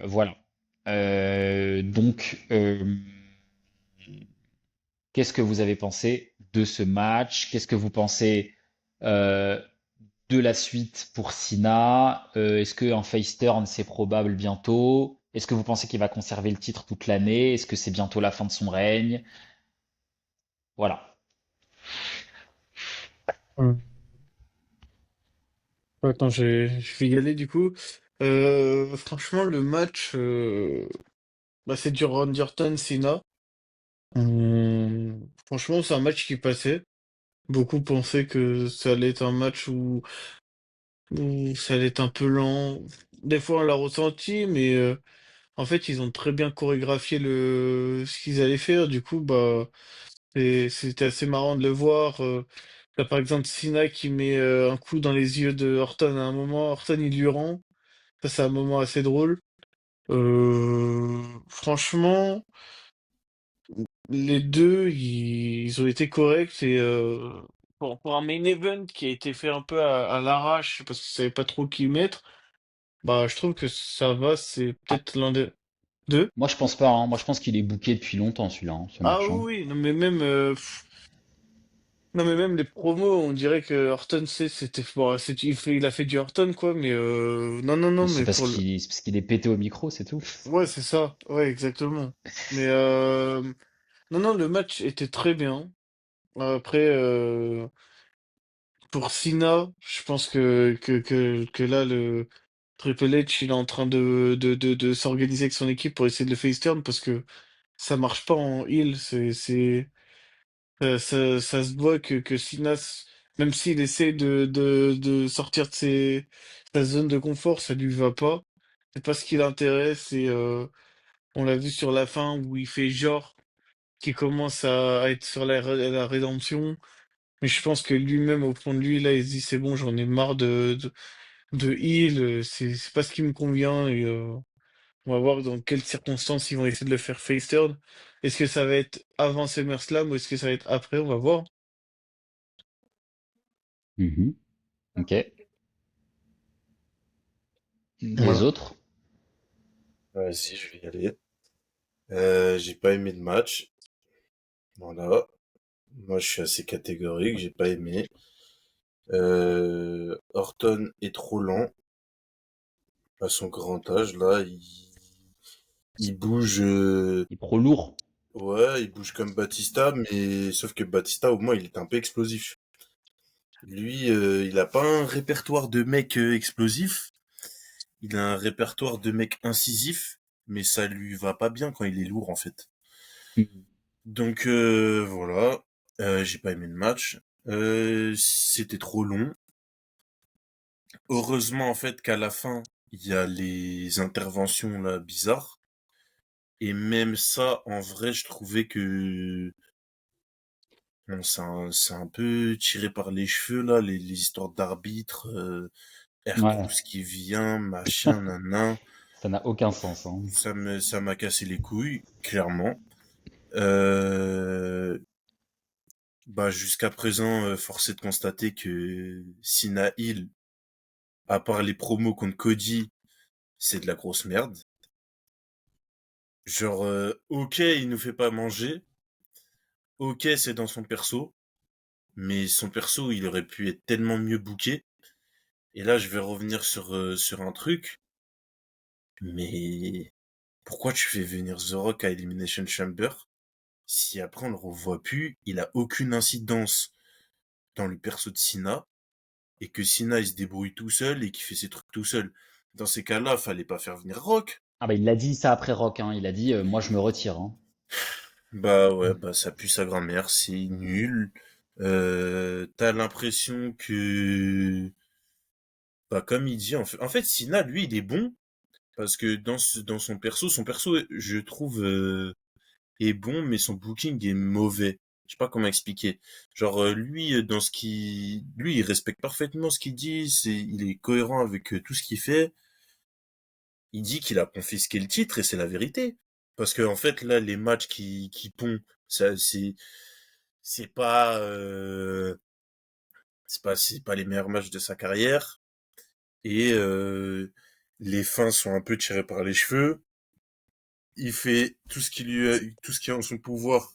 Voilà. Donc, qu'est-ce que vous avez pensé de ce match? Qu'est-ce que vous pensez euh, de la suite pour Sina? Est-ce qu'un face turn c'est probable bientôt? Est-ce que vous pensez qu'il va conserver le titre toute l'année? Est-ce que c'est bientôt la fin de son règne? Voilà. Hum. Attends, je vais y aller du coup. Franchement, le match, bah, c'est du Randy Orton-Cena. Franchement, c'est un match qui passait. Beaucoup pensaient que ça allait être un match où ça allait être un peu lent. Des fois, on l'a ressenti, mais en fait, ils ont très bien chorégraphié ce qu'ils allaient faire. Du coup, bah, c'était assez marrant de le voir. T'as par exemple Cena qui met un coup dans les yeux de Orton à un moment. Orton, il lui rend. Ça, c'est un moment assez drôle. Franchement, les deux, ils ont été corrects et pour un main event qui a été fait un peu à l'arrache parce qu'ils savaient pas trop qui mettre, bah je trouve que ça va, c'est Ah, peut-être l'un des deux. moi je pense pas, hein. Moi je pense qu'il est booké depuis longtemps celui-là, hein, ce Ah match, hein. oui, oui, non mais même non mais même les promos, on dirait que Orton c'était bon, il a fait du Orton quoi, mais non non non Mais c'est mais parce pour le qu'il c'est parce qu'il est pété au micro, c'est tout. ouais c'est ça, ouais exactement. Mais non non le match était très bien. Après pour Cena, je pense que là, le Triple H, il est en train de s'organiser avec son équipe pour essayer de le face turn parce que ça marche pas en heel. Ça se voit que Cena, même s'il essaie de sortir de sa zone de confort, ça lui va pas. C'est pas ce qui l'intéresse et on l'a vu sur la fin où il fait genre qu'il commence à être sur la rédemption. Mais je pense que lui-même, au fond de lui, là, il se dit, c'est bon, j'en ai marre de heal, c'est pas ce qui me convient, et on va voir dans quelles circonstances ils vont essayer de le faire face turn. Est-ce que ça va être avant SummerSlam ou est-ce que ça va être après? On va voir. Mhm. Ok. Les Voilà. autres? Vas-y, je vais y aller. J'ai pas aimé le match. Voilà. Moi, je suis assez catégorique, j'ai pas aimé. Orton est trop lent à son grand âge, là. Il bouge, Il est trop lourd. ouais, il bouge comme Batista, mais sauf que Batista, au moins, il est un peu explosif. Lui, il a pas un répertoire de mecs explosifs. Il a un répertoire de mecs incisifs, mais ça lui va pas bien quand il est lourd, en fait. Mhm. Donc, voilà. J'ai pas aimé le match. C'était trop long. Heureusement, en fait, qu'à la fin, il y a les interventions là bizarres. Et même ça, en vrai, je trouvais que bon, c'est un peu tiré par les cheveux là, les histoires d'arbitre, Ouais, R-Truth qui vient, machin, nanan. ça n'a aucun sens, hein. Ça m'a cassé les couilles, clairement. Euh, Bah jusqu'à présent, force est de constater que Sina Hill, à part les promos contre Cody, c'est de la grosse merde. Genre, ok, il nous fait pas manger. Ok, c'est dans son perso. Mais son perso, il aurait pu être tellement mieux booké. Et là, je vais revenir sur un truc. Mais pourquoi tu fais venir The Rock à Elimination Chamber si après on le revoit plus, il a aucune incidence dans le perso de Cena et que Cena il se débrouille tout seul et qu'il fait ses trucs tout seul. Dans ces cas-là, fallait pas faire venir Rock. Ah bah il l'a dit ça après Rock, hein. Il a dit moi je me retire, hein. Bah ouais, bah ça pue sa grand-mère, c'est nul. T'as l'impression que, bah comme il dit, en fait, Sina, lui, il est bon parce que dans son perso, je trouve est bon, mais son booking est mauvais. Je sais pas comment expliquer. Genre lui, lui, il respecte parfaitement ce qu'il dit, il est cohérent avec tout ce qu'il fait. Il dit qu'il a confisqué le titre et c'est la vérité. Parce que en fait là, les matchs qui pond, ça c'est pas c'est pas les meilleurs matchs de sa carrière et les fins sont un peu tirées par les cheveux. Il fait tout ce qui est en son pouvoir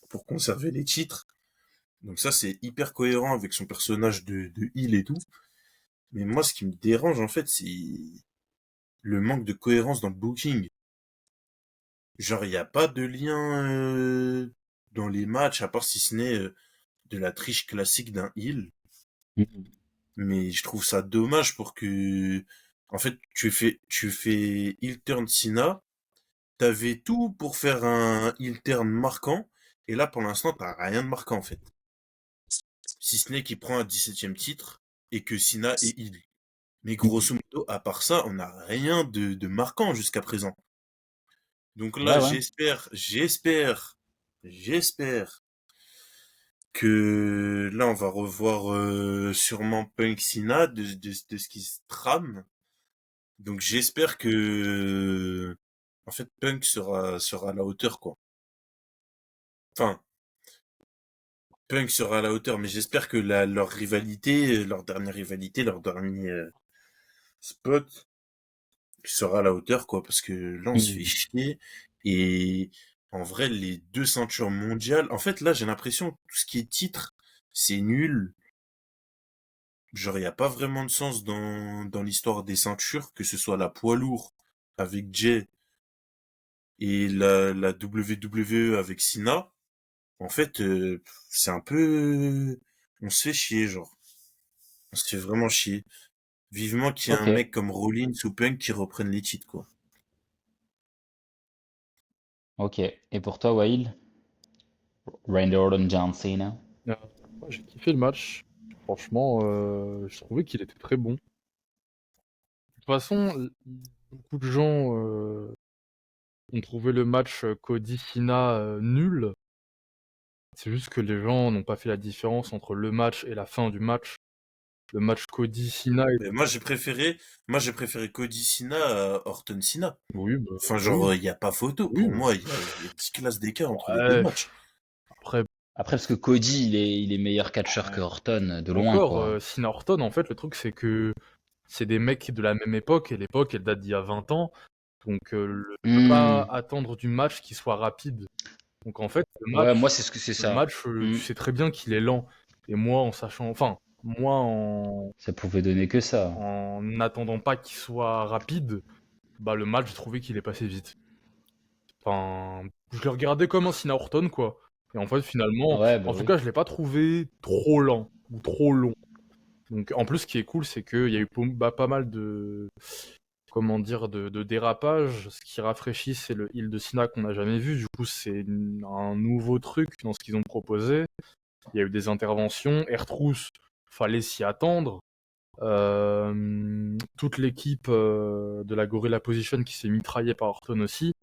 pour conserver les titres. Donc ça c'est hyper cohérent avec son personnage de heel et tout. Mais moi ce qui me dérange en fait c'est le manque de cohérence dans le booking. Genre il n'y a pas de lien dans les matchs à part si ce n'est de la triche classique d'un heel. Mhm. Mais je trouve ça dommage pour que, en fait, tu fais heel turn Cena, t'avais tout pour faire un heel turn marquant, et là, pour l'instant, t'as rien de marquant, en fait. Si ce n'est qu'il prend un 17e titre, et que Cena est heel. Mais Mhm. grosso modo, à part ça, on n'a rien de marquant jusqu'à présent. Donc là, Ouais, ouais. j'espère que là, on va revoir sûrement Punk Cena de ce qui se trame. Donc j'espère que en fait Punk sera à la hauteur quoi. Enfin, Punk sera à la hauteur, mais j'espère que leur rivalité, leur dernier spot sera à la hauteur quoi, parce que là on se fait Mhm. chier et en vrai les deux ceintures mondiales, en fait là j'ai l'impression que tout ce qui est titre c'est nul. Genre il y a pas vraiment de sens dans l'histoire des ceintures, que ce soit la poids lourd avec Jay et la WWE avec Cena. En fait, c'est un peu... On se fait chier, genre. On se fait vraiment chier. Vivement qu'il y ait Ok, un mec comme Rollins ou Punk qui reprennent les titres, quoi. ok. Et pour toi, Wail? Randy Orton, John Cena? Euh, Moi, j'ai kiffé le match. Franchement, je trouvais qu'il était très bon. De toute façon, beaucoup de gens ont trouvé le match Cody Cena nul. C'est juste que les gens n'ont pas fait la différence entre le match et la fin du match. Le match Cody Cena et... Mais moi j'ai préféré Cody Cena à Orton Cena. Oui, bah, Enfin, oui, genre, il n'y a pas photo. oui. Pour moi, il y a 10 classes d'écart entre les deux Ouais, matchs. après, Après, parce que Cody, il est meilleur catcheur que Ouais. Orton, de loin, encore, quoi. Cena Orton, en fait, le truc, c'est que c'est des mecs de la même époque, et l'époque, elle date d'il y a 20 ans. Donc, tu peux pas Hmm. attendre du match qu'il soit rapide. Donc, en fait, Ouais, moi, c'est ce que c'est le ça. match, tu Hmm. sais très bien qu'il est lent. Et moi, en sachant, enfin, moi, Ça pouvait donner que ça. en n'attendant pas qu'il soit rapide, bah, le match, j'ai trouvé qu'il est passé vite. Enfin, je l'ai regardé comme un Cena Orton, quoi. Et en fait, finalement, Ouais, bah en tout oui. cas, je l'ai pas trouvé trop lent ou trop long. Donc, en plus, ce qui est cool, c'est qu'il y a eu pas mal de, comment dire, de dérapages. Ce qui rafraîchit, c'est le heal de Cena qu'on n'a jamais vu. Du coup, c'est un nouveau truc dans ce qu'ils ont proposé. Il y a eu des interventions. R-Truth, fallait s'y attendre. Toute l'équipe de la Gorilla Position qui s'est mitraillée par Orton aussi.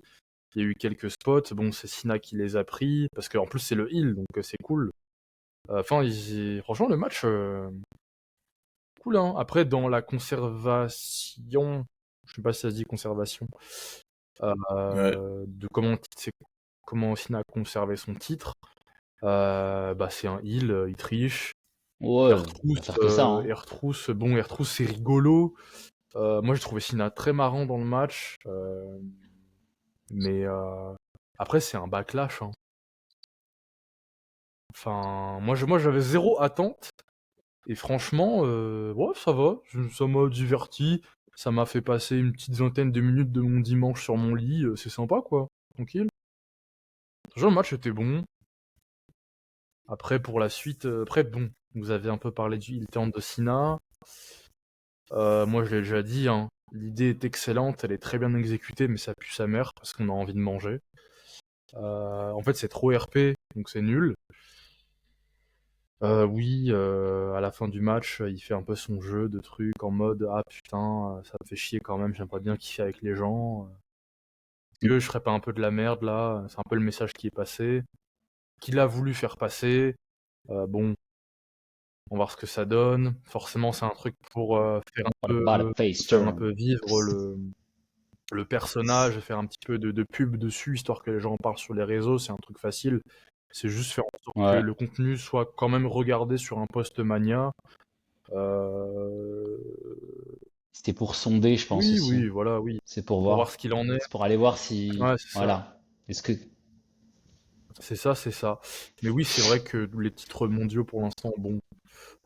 Il y a eu quelques spots. Bon, c'est Cena qui les a pris. Parce qu'en plus, c'est le heal, donc c'est cool. Enfin, franchement, le match, cool, hein. Après, dans la conservation, je sais pas si ça se dit conservation, Ouais. de comment Cena a conservé son titre, bah c'est un heal, il triche. Ouais, on va R-Truth, faire que ça, hein. R-Truth c'est rigolo. Moi j'ai trouvé Cena très marrant dans le match, mais après c'est un backlash, hein. Enfin, moi j'avais zéro attente. Et franchement, ouais, ça va, ça m'a diverti, ça m'a fait passer une petite vingtaine de minutes de mon dimanche sur mon lit, c'est sympa quoi, tranquille. Déjà, le match était bon. Après, pour la suite, après, bon, vous avez un peu parlé du heel turn de Cena. Moi, je l'ai déjà dit, hein, l'idée est excellente, elle est très bien exécutée, mais ça pue sa mère parce qu'on a envie de manger. En fait, c'est trop RP, donc c'est nul. Oui, à la fin du match, il fait un peu son jeu de trucs en mode ah putain, ça me fait chier quand même, j'aimerais bien kiffer avec les gens. Que je ferais pas un peu de la merde là, c'est un peu le message qui est passé, qu'il a voulu faire passer. Bon, on va voir ce que ça donne. Forcément, c'est un truc pour What about a face faire un turn? peu vivre le personnage, faire un petit peu de pub dessus, histoire que les gens en parlent sur les réseaux, c'est un truc facile. C'est juste faire en sorte que Ouais. le contenu soit quand même regardé sur un post Mania. Euh, C'était pour sonder, je pense Oui, aussi. oui, voilà, oui. C'est pour Pour voir voir. ce qu'il en est. C'est pour aller voir si. Ouais, c'est ça. Voilà. Est-ce que. C'est ça, c'est ça. Mais oui, c'est vrai que les titres mondiaux pour l'instant, bon.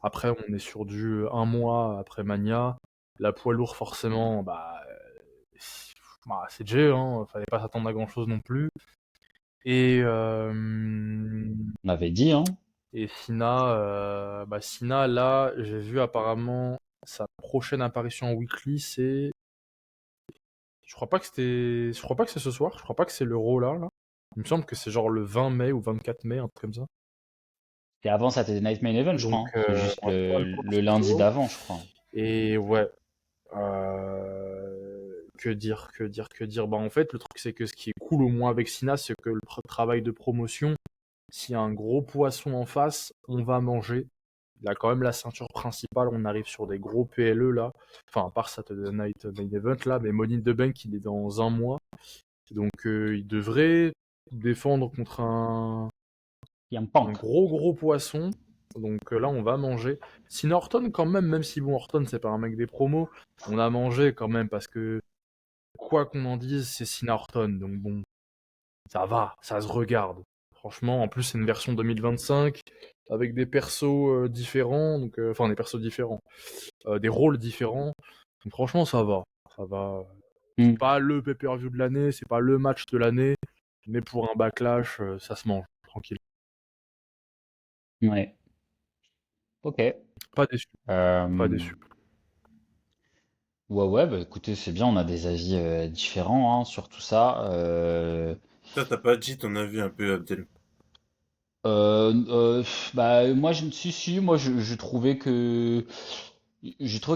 Après, on est sur du un mois après Mania. La poids lourd, forcément, c'est Jay, hein. Fallait pas s'attendre à grand chose non plus. Et, On avait dit, hein? et Sina, Sina, là, j'ai vu apparemment sa prochaine apparition en weekly, c'est. Je crois pas que c'est ce soir, je crois pas que c'est l'Euro là. Il me semble que c'est genre le 20 mai ou 24 mai, un truc comme ça. Et avant, ça c'était Night Main Event, je crois, Donc, hein. C'est juste on va pouvoir le voir le ce lundi soir. d'avant, je crois. Et ouais, que dire. Bah en fait, le truc c'est que ce qui est cool au moins avec Sina, c'est que le travail de promotion, s'il y a un gros poisson en face, on va manger. Il a quand même la ceinture principale, on arrive sur des gros PLE là. Enfin, à part Saturday Night Main Event là, mais Money in the Bank il est dans un mois. Donc il devrait défendre contre Il y a un un punk. gros poisson. Donc là, on va manger. Sinon, Orton, quand même si bon, Orton, c'est pas un mec des promos, on a mangé quand même parce que, quoi qu'on en dise, c'est Cena Orton. Donc bon, ça va, ça se regarde. Franchement, en plus, c'est une version 2025 avec des persos différents, donc enfin des persos différents, des rôles différents. Donc franchement, ça va. Ça va. C'est Hmm. pas le pay-per-view de l'année, c'est pas le match de l'année, mais pour un backlash, ça se mange, tranquille. Ouais. Ok. Pas déçu, pas Euh, déçu. Ouais, ouais, bah écoutez, c'est bien, on a des avis différents, hein, sur tout ça. Toi, t'as pas dit ton avis un peu, Abdel. Bah moi je me suis si, moi je trouvais que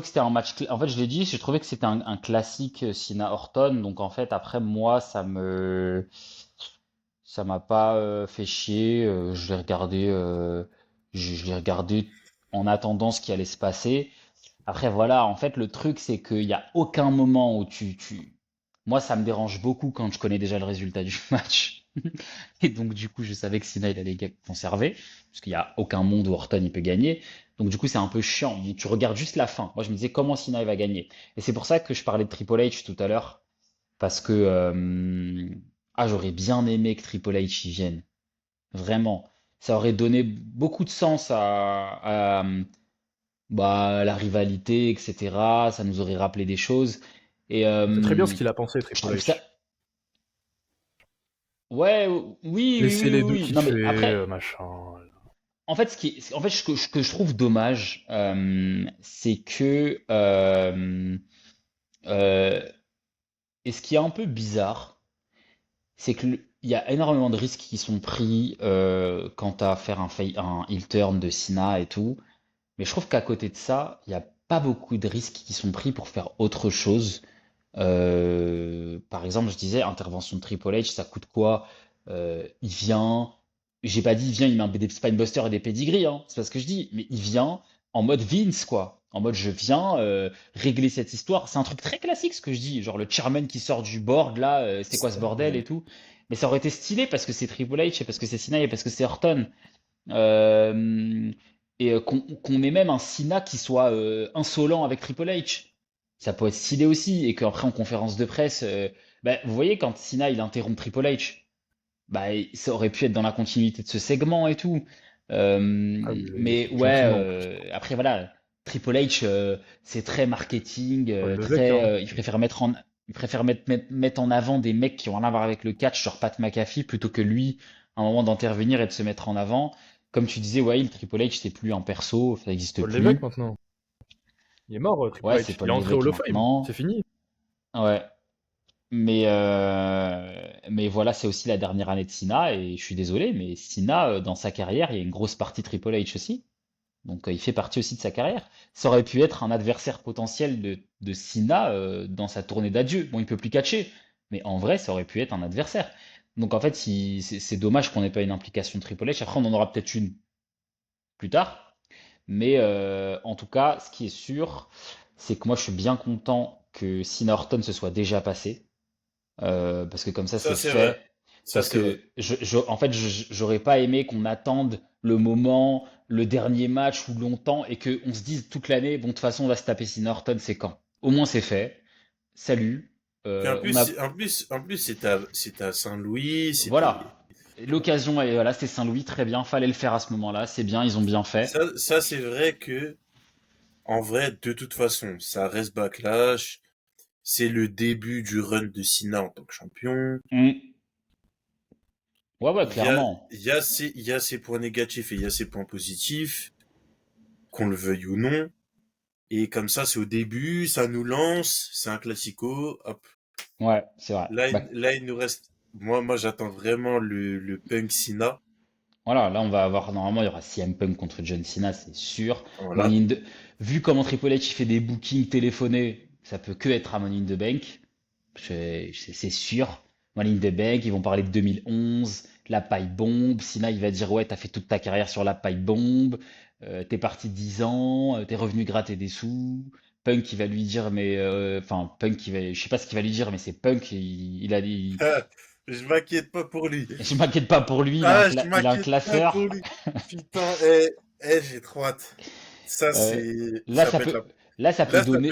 c'était un match en fait je l'ai dit, je trouvais que c'était un classique Cena Orton, donc en fait après moi Ça m'a pas fait chier. Je l'ai regardé en attendant ce qui allait se passer. Après, voilà, en fait, le truc, c'est qu'il n'y a aucun moment où Moi, ça me dérange beaucoup quand je connais déjà le résultat du match. Et donc, du coup, je savais que Sina, il allait conserver, parce qu'il n'y a aucun monde où Orton, il peut gagner. Donc, du coup, c'est un peu chiant. Donc, tu regardes juste la fin. Moi, je me disais comment Sina, il va gagner. Et c'est pour ça que je parlais de Triple H tout à l'heure, parce que j'aurais bien aimé que Triple H y vienne. Vraiment. Ça aurait donné beaucoup de sens bah, la rivalité, etc. Ça nous aurait rappelé des choses. Et C'est très bien ce qu'il a pensé, je Triple trouve ça. H. Ouais, oui, oui, Laisser oui, oui, les deux oui. Non, mais kiffer, après, machin. en fait, ce que je trouve dommage, c'est que, euh, et ce qui est un peu bizarre, c'est que il y a énormément de risques qui sont pris quant à faire un heel turn de Cena et tout. Mais je trouve qu'à côté de ça, il n'y a pas beaucoup de risques qui sont pris pour faire autre chose. Par exemple, je disais, intervention de Triple H, ça coûte quoi? Il vient, j'ai pas dit il vient, il met des spinebusters et des pedigrees, hein, c'est pas ce que je dis, mais il vient en mode Vince, quoi. En mode je viens régler cette histoire. C'est un truc très classique ce que je dis, genre le chairman qui sort du board, là, c'est quoi ce bordel et tout. Mais ça aurait été stylé parce que c'est Triple H et parce que c'est Cena et parce que c'est Orton. Euh, qu'on ait même un Cena qui soit insolent avec Triple H. Ça peut être stylé aussi. Et qu'après, en conférence de presse, bah, vous voyez, quand Cena il interrompt Triple H, bah, ça aurait pu être dans la continuité de ce segment et tout. Ah oui, oui, Mais ouais, gentiment en plus. après voilà, Triple H, c'est très marketing, Pas le Vec, hein. il préfère mettre en avant des mecs qui ont rien à voir avec le catch, genre Pat McAfee, plutôt que lui, à un moment d'intervenir et de se mettre en avant. Comme tu disais, ouais, le Triple H, c'est plus un perso, ça n'existe Paul Lévesque plus. maintenant. Il est mort, Triple Ouais, c'est H. Il Paul est entré au Lévesque Hall of Fame. C'est maintenant. fini. Ouais. Mais voilà, c'est aussi la dernière année de Cena, et je suis désolé, mais Cena, dans sa carrière, il y a une grosse partie Triple H aussi. Donc il fait partie aussi de sa carrière. Ça aurait pu être un adversaire potentiel de Cena dans sa tournée d'adieu. Bon, il peut plus catcher, mais en vrai, ça aurait pu être un adversaire. Donc en fait, c'est dommage qu'on n'ait pas une implication de Triple H. Après, on en aura peut-être une plus tard. Mais en tout cas, ce qui est sûr, c'est que moi, je suis bien content que Cena Orton se soit déjà passé. Parce que comme ça, Ça, c'est c'est vrai. fait. Ça, Parce c'est vrai. que en fait, j'aurais pas aimé qu'on attende le moment, le dernier match ou longtemps et qu'on se dise toute l'année, bon, de toute façon, on va se taper si Norton, c'est quand? Au moins, c'est fait. Salut. Puis en On plus, a, c'était à Saint-Louis, c'était. voilà. L'occasion, voilà, c'était Saint-Louis, très bien. Fallait le faire à ce moment-là. C'est bien, ils ont bien fait. Ça c'est vrai que, en vrai, de toute façon, ça reste Backlash. C'est le début du run de Cena en tant que champion. Mm. Ouais, ouais, Il y a, clairement. il y a ses points négatifs et il y a ses points positifs, qu'on le veuille ou non. Et comme ça, c'est au début, ça nous lance, c'est un classico, hop. Ouais, c'est vrai. Bah, Là, il nous reste, moi, j'attends vraiment le Punk Cena. voilà, là on va avoir, normalement il y aura CM Punk contre John Cena, c'est sûr. Voilà. Money in the- Vu comment Triple H il fait des bookings téléphonés, ça peut que être à Money in the Bank, c'est sûr. Money in the Bank, ils vont parler de 2011, la pipe bombe. Cena il va dire ouais, t'as fait toute ta carrière sur la pipe bombe, t'es parti 10 ans, t'es revenu gratter des sous. Punk il va lui dire mais enfin Punk il va, je sais pas ce qu'il va lui dire mais c'est Punk il a dit Je m'inquiète pas pour lui. je m'inquiète pas pour lui, Ah, je il a un m'inquiète pas pour classeur. lui. Putain, j'ai trop hâte. Ça, Euh, c'est, là, ça ça peut être peut, la, là, ça peut là, donner.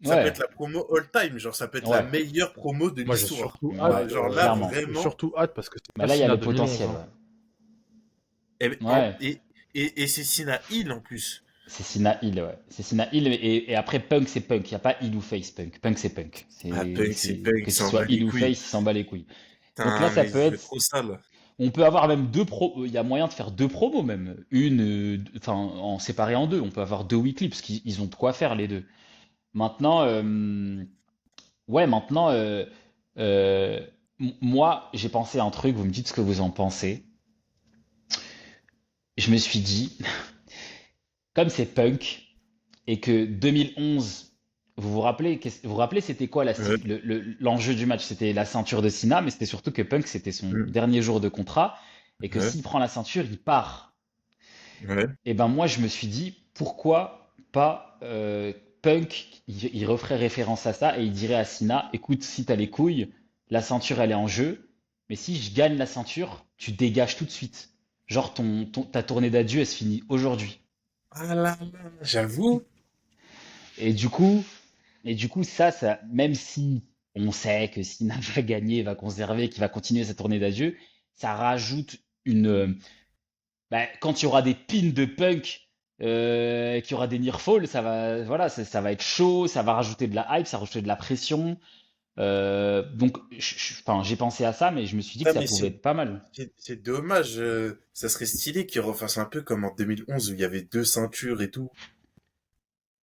ça peut Ouais, être la promo all time. Genre, ça peut être la ouais, meilleure promo de Moi, j'ai l'histoire. surtout hâte. ouais, Genre là, clairement. J'ai vraiment. surtout hâte parce que c'est Bah pas là, il y a Sina le 2011, potentiel, hein. ouais. Et, Ouais, et c'est Cena Hill en plus. c'est Cena Hill, ouais. C'est Cena Hill, et après, Punk, c'est Punk. Il n'y a pas Hill ou Face Punk. Punk, c'est Punk. Ah, Punk, c'est Punk, Que ce ça en bat soit les Hill ou couilles. Face, il s'en bat les couilles. Donc là, Putain, ça mais peut je veux être. trop ça, là. On peut avoir même deux pro. Il y a moyen de faire deux promos, même. Enfin, en séparer en deux. On peut avoir deux weekly, parce qu'ils ont de quoi faire, les deux. Maintenant, ouais, maintenant, euh, moi, j'ai pensé à un truc. Vous me dites ce que vous en pensez. Je me suis dit, comme c'est punk et que 2011, vous vous rappelez, c'était quoi Ouais. l'enjeu du match? C'était la ceinture de Cena, mais c'était surtout que Punk, c'était son Mm. dernier jour de contrat et que Ouais. s'il prend la ceinture, il part. Ouais. Et ben moi, je me suis dit, pourquoi pas Punk, il referait référence à ça et il dirait à Cena, écoute, si t'as les couilles, la ceinture, elle est en jeu, mais si je gagne la ceinture, tu dégages tout de suite. Genre, ta tournée d'adieu, elle se finit aujourd'hui. Ah là là, j'avoue. Et du coup, même si on sait que Cena va gagner, va conserver, qu'il va continuer sa tournée d'adieu, ça rajoute quand il y aura des pins de Punk, qu'il y aura des near fall, voilà, ça va être chaud, ça va rajouter de la hype, ça va rajouter de la pression. Donc, enfin, j'ai pensé à ça, mais je me suis dit que Ah, ça mais pouvait être pas mal. c'est dommage. Ça serait stylé qu'ils refassent un peu comme en 2011 où il y avait deux ceintures et tout.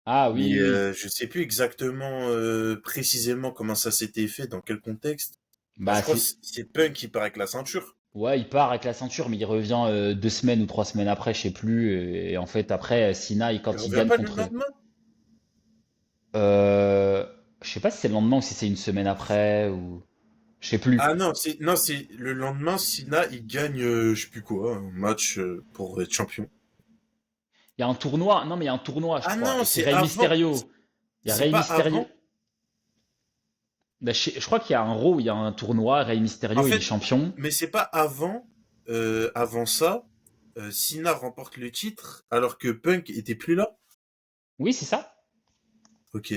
Ah oui, Mais oui, oui. je sais plus exactement précisément comment ça s'était fait, dans quel contexte. Bah, je Bah, crois que c'est Punk qui part avec la ceinture. ouais, il part avec la ceinture, mais il revient 2 semaines ou 3 semaines après, je sais plus. Et en fait, après, Cena, Il quand il revient gagne pas le contre. lendemain? Euh, je sais pas si c'est le lendemain ou si c'est une semaine après, ou. Je sais plus. Ah non, c'est le lendemain, Sina, il gagne, je sais plus quoi, un match pour être champion. Il y a un tournoi, non, mais il y a un tournoi, je Ah crois. non, Et c'est c'est Rey avant. Mysterio. Il y a C'est Rey pas Mysterio. avant. Bah, je crois qu'il y a un Raw, où il y a un tournoi. Rey En Mysterio, il est fait, champion. mais c'est pas avant. Avant ça, Cena remporte le titre alors que Punk était plus là. Oui, c'est ça. Ok.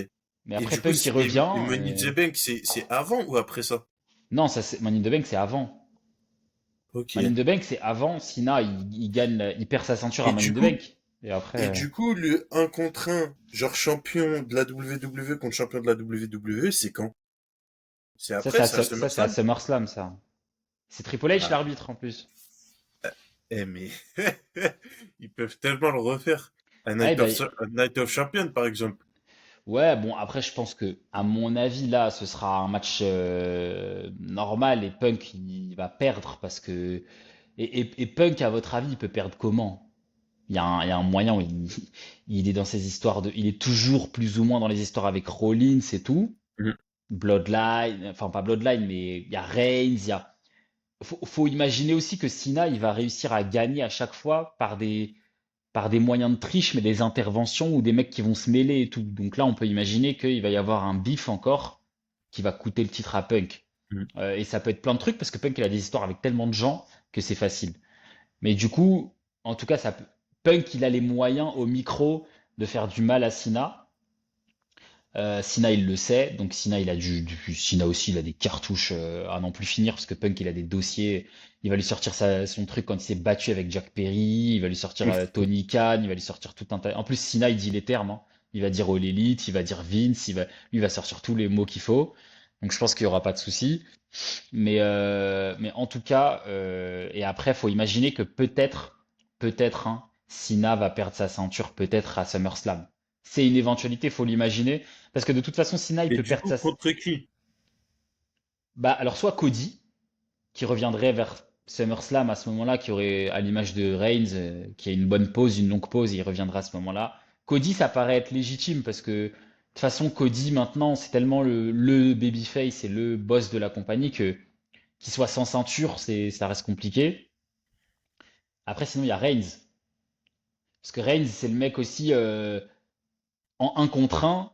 Mais Et après, du coup, Punk, il revient. et Money in the Bank, c'est avant ou après ça? Non, ça, Money in the Bank, c'est avant. Ok. Money in the Bank, c'est avant. Cena, il gagne, il perd sa ceinture à Et Money in du the coup, Bank. Et après. le un contre un, genre champion de la WWE contre champion de la WWE, c'est quand? C'est après, c'est à Ça, c'est à SummerSlam? SummerSlam, ça. C'est Triple H Ah, l'arbitre en plus. mais ils peuvent tellement le refaire. Ah, ben, A Night of Champion, par exemple. ouais, bon, après, je pense que, à mon avis, là, ce sera un match normal et Punk, il va perdre parce que. Et Punk, à votre avis, il peut perdre comment? Il y a un moyen où il est dans ces histoires de. Il est toujours plus ou moins dans les histoires avec Rollins et tout. Mhm. Bloodline, enfin, pas Bloodline, mais il y a Reigns, il y a. Faut imaginer aussi que Cena, il va réussir à gagner à chaque fois par des moyens de triche, mais des interventions ou des mecs qui vont se mêler et tout. Donc là, on peut imaginer qu'il va y avoir un bif encore qui va coûter le titre à Punk. Mhm. Et ça peut être plein de trucs parce que Punk, il a des histoires avec tellement de gens que c'est facile. Mais du coup, en tout cas, Punk, il a les moyens au micro de faire du mal à Cena. Cena, il le sait, donc Cena, Cena aussi, il a des cartouches à n'en plus finir parce que Punk, il a des dossiers. Il va lui sortir son truc quand il s'est battu avec Jack Perry. Il va lui sortir Tony Khan. Il va lui sortir tout un tas. En plus, Cena, il dit les termes, hein. Il va dire All Elite, il va dire Vince. Lui, il va sortir tous les mots qu'il faut. Donc, je pense qu'il y aura pas de souci. Mais en tout cas, et après, faut imaginer que peut-être, hein, Cena va perdre sa ceinture, peut-être à SummerSlam. C'est une éventualité, faut l'imaginer, parce que de toute façon, Cena, il Et peut du perdre coup, sa. contre qui? Bah, alors soit Cody, qui reviendrait vers SummerSlam à ce moment-là, qui aurait, à l'image de Reigns, qui a une bonne pause, une longue pause, et il reviendra à ce moment-là. Cody, ça paraît être légitime, parce que de toute façon, Cody, maintenant, c'est tellement le babyface et le boss de la compagnie que qu'il soit sans ceinture, ça reste compliqué. Après, sinon, il y a Reigns. Parce que Reigns, c'est le mec aussi en un contre un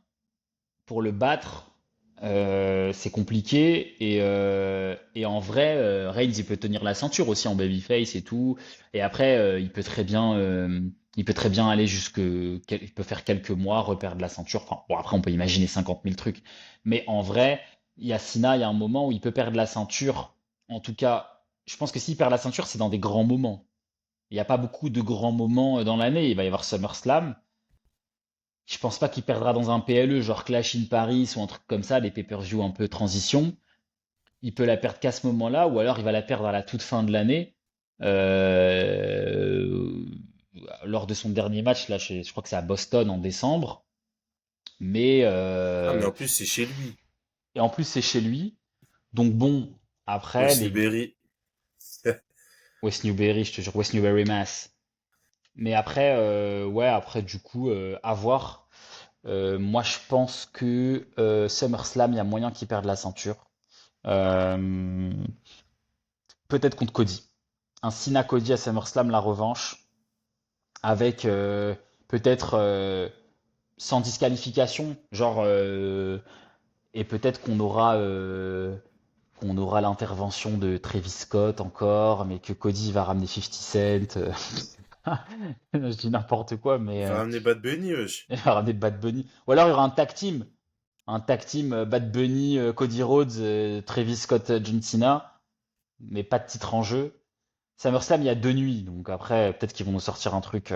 pour le battre. C'est compliqué. Et en vrai, Reigns, il peut tenir la ceinture aussi en babyface et tout. Et après, il peut très bien aller il peut faire quelques mois, reperdre la ceinture. Enfin, bon, après, on peut imaginer 50 000 trucs. Mais en vrai, il y a Cena, il y a un moment où il peut perdre la ceinture. En tout cas, je pense que s'il perd la ceinture, c'est dans des grands moments. Il n'y a pas beaucoup de grands moments dans l'année. Il va y avoir SummerSlam. Je pense pas qu'il perdra dans un PLE, genre Clash in Paris ou un truc comme ça, les pay-per-view un peu transition. Il peut la perdre qu'à ce moment-là, ou alors il va la perdre à la toute fin de l'année. euh, Lors de son dernier match, là, je crois que c'est à Boston en décembre. Mais Ah, mais en plus, c'est chez lui. et en plus c'est chez lui. Donc bon, après Wes les Newberry. West Newbury, je te jure, West Newbury Mass. Mais après, ouais, après du coup, à voir. Moi, je pense que SummerSlam, il y a moyen qu'il perde la ceinture. Euh, Peut-être contre Cody. Un Cena Cody à SummerSlam, la revanche, avec peut-être sans disqualification, genre, et peut-être qu'on aura l'intervention de Travis Scott encore, mais que Cody va ramener 50 Cent. Je dis n'importe quoi, mais Il va ramener Bad Bunny, wesh. il va ramener Bad Bunny. Ou alors il y aura un tag team Bad Bunny, Cody Rhodes, Travis Scott, John Cena, mais pas de titre en jeu. SummerSlam, il y a 2 nuits, donc après peut-être qu'ils vont nous sortir un truc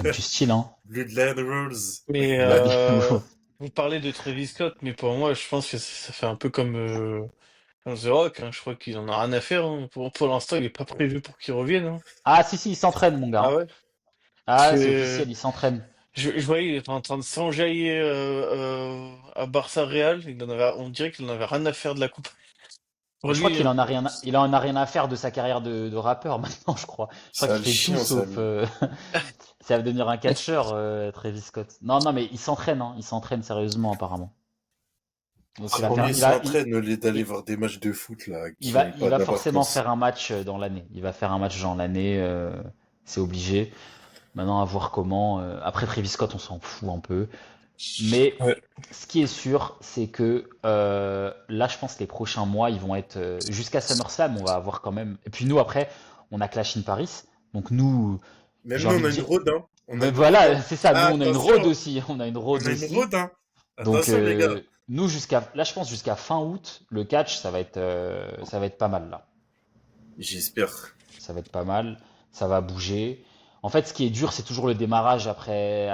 du style, hein. Bloodline Rules. Mais Bah, vous parlez de Travis Scott, mais pour moi, je pense que ça fait un peu comme The Rock, hein. Je crois qu'ils en ont rien à faire, hein. Pour l'instant, il est pas prévu pour qu'il revienne, hein. ah si si, il s'entraîne mon Ah gars. ouais? Parce Ah c'est que officiel, il s'entraîne. je voyais, il était en train de s'enjailler à Barça Real. On dirait qu'il en avait rien à faire de la coupe. Pour Mais je crois lui, il en a rien à faire de sa carrière de rappeur maintenant, je crois. Je crois qu'il Sale fait tout chien, sauf Samy. ça va devenir un catcheur, Travis Scott. Non, non, mais il s'entraîne, hein. Il s'entraîne sérieusement apparemment. Donc C'est mieux, il il va, s'entraîne au lieu d'aller il, voir des matchs de foot, là, il qui va, n'ont il pas va forcément d'importance. faire un match dans l'année. Il va faire un match dans l'année, c'est obligé. Maintenant, à voir comment. Après Travis Scott, on s'en fout un peu. Mais ouais. ce qui est sûr, c'est que là, je pense que les prochains mois, ils vont être jusqu'à SummerSlam. On va avoir quand même. Et puis nous, après, on a Clash in Paris. Donc nous, Même j'ai nous, envie on de a une dire. road, hein. On a Mais une road, voilà, hein. c'est ça. Nous, Ah, on a une road attention, aussi. On a une on road a une aussi. road, hein. Donc Attention, les gars. nous, là, je pense jusqu'à fin août, le catch, ça va être pas mal là. J'espère. Ça va être pas mal. Ça va bouger. En fait, ce qui est dur, c'est toujours le démarrage après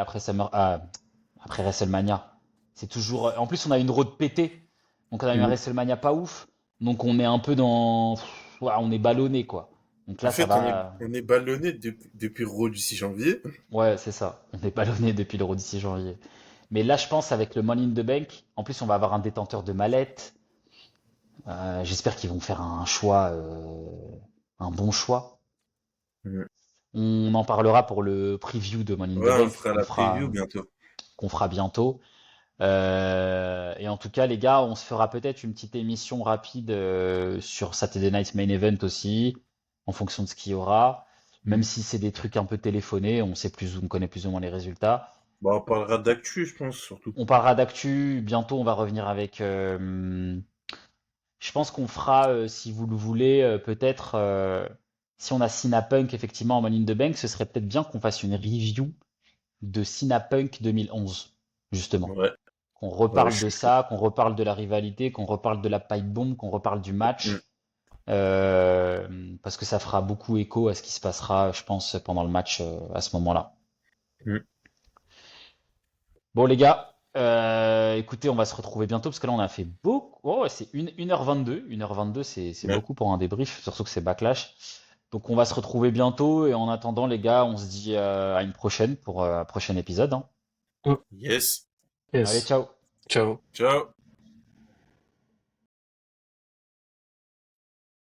WrestleMania. C'est toujours. En plus, on a une road pétée. Donc, on a eu un Mm. WrestleMania pas ouf. Donc, on est un peu dans. Ouais, on est ballonné, quoi. Donc En là, ça fait, va. on est ballonné depuis le Raw du 6 janvier. Ouais, c'est ça. On est ballonné depuis le Raw du 6 janvier. Mais là, je pense, avec le Money in the Bank, en plus, on va avoir un détenteur de mallette. J'espère qu'ils vont faire un bon choix. Mm. On en parlera pour le preview de Money in the Ouais, on Bank fera la preview bientôt. qu'on fera bientôt. Et en tout cas, les gars, on se fera peut-être une petite émission rapide sur Saturday Night Main Event aussi, en fonction de ce qu'il y aura. Même Mm. si c'est des trucs un peu téléphonés, on connaît plus ou moins les résultats. Bah, on parlera d'actu, je pense, surtout. On parlera d'actu. Bientôt, on va revenir avec. Je pense qu'on fera, si vous le voulez, peut-être. Si on a Cena Punk effectivement en Money in the Bank, ce serait peut-être bien qu'on fasse une review de Cena Punk 2011, justement. Ouais, Qu'on ouais, reparle je de suis chaud. ça, qu'on reparle de la rivalité, qu'on reparle de la pipe bomb, qu'on reparle du Mm. match, parce que ça fera beaucoup écho à ce qui se passera, je pense, pendant le match à ce moment-là. Mm. Bon, les gars, écoutez, on va se retrouver bientôt, parce que là, on a fait beaucoup. Oh, ouais, c'est 1h22. 1h22, c'est Ouais. beaucoup pour un débrief, surtout que c'est Backlash. Donc, on va se retrouver bientôt, et en attendant, les gars, on se dit à une prochaine pour un prochain épisode, hein. Mm. Yes. Allez, Yes. ciao! Ciao. Ciao.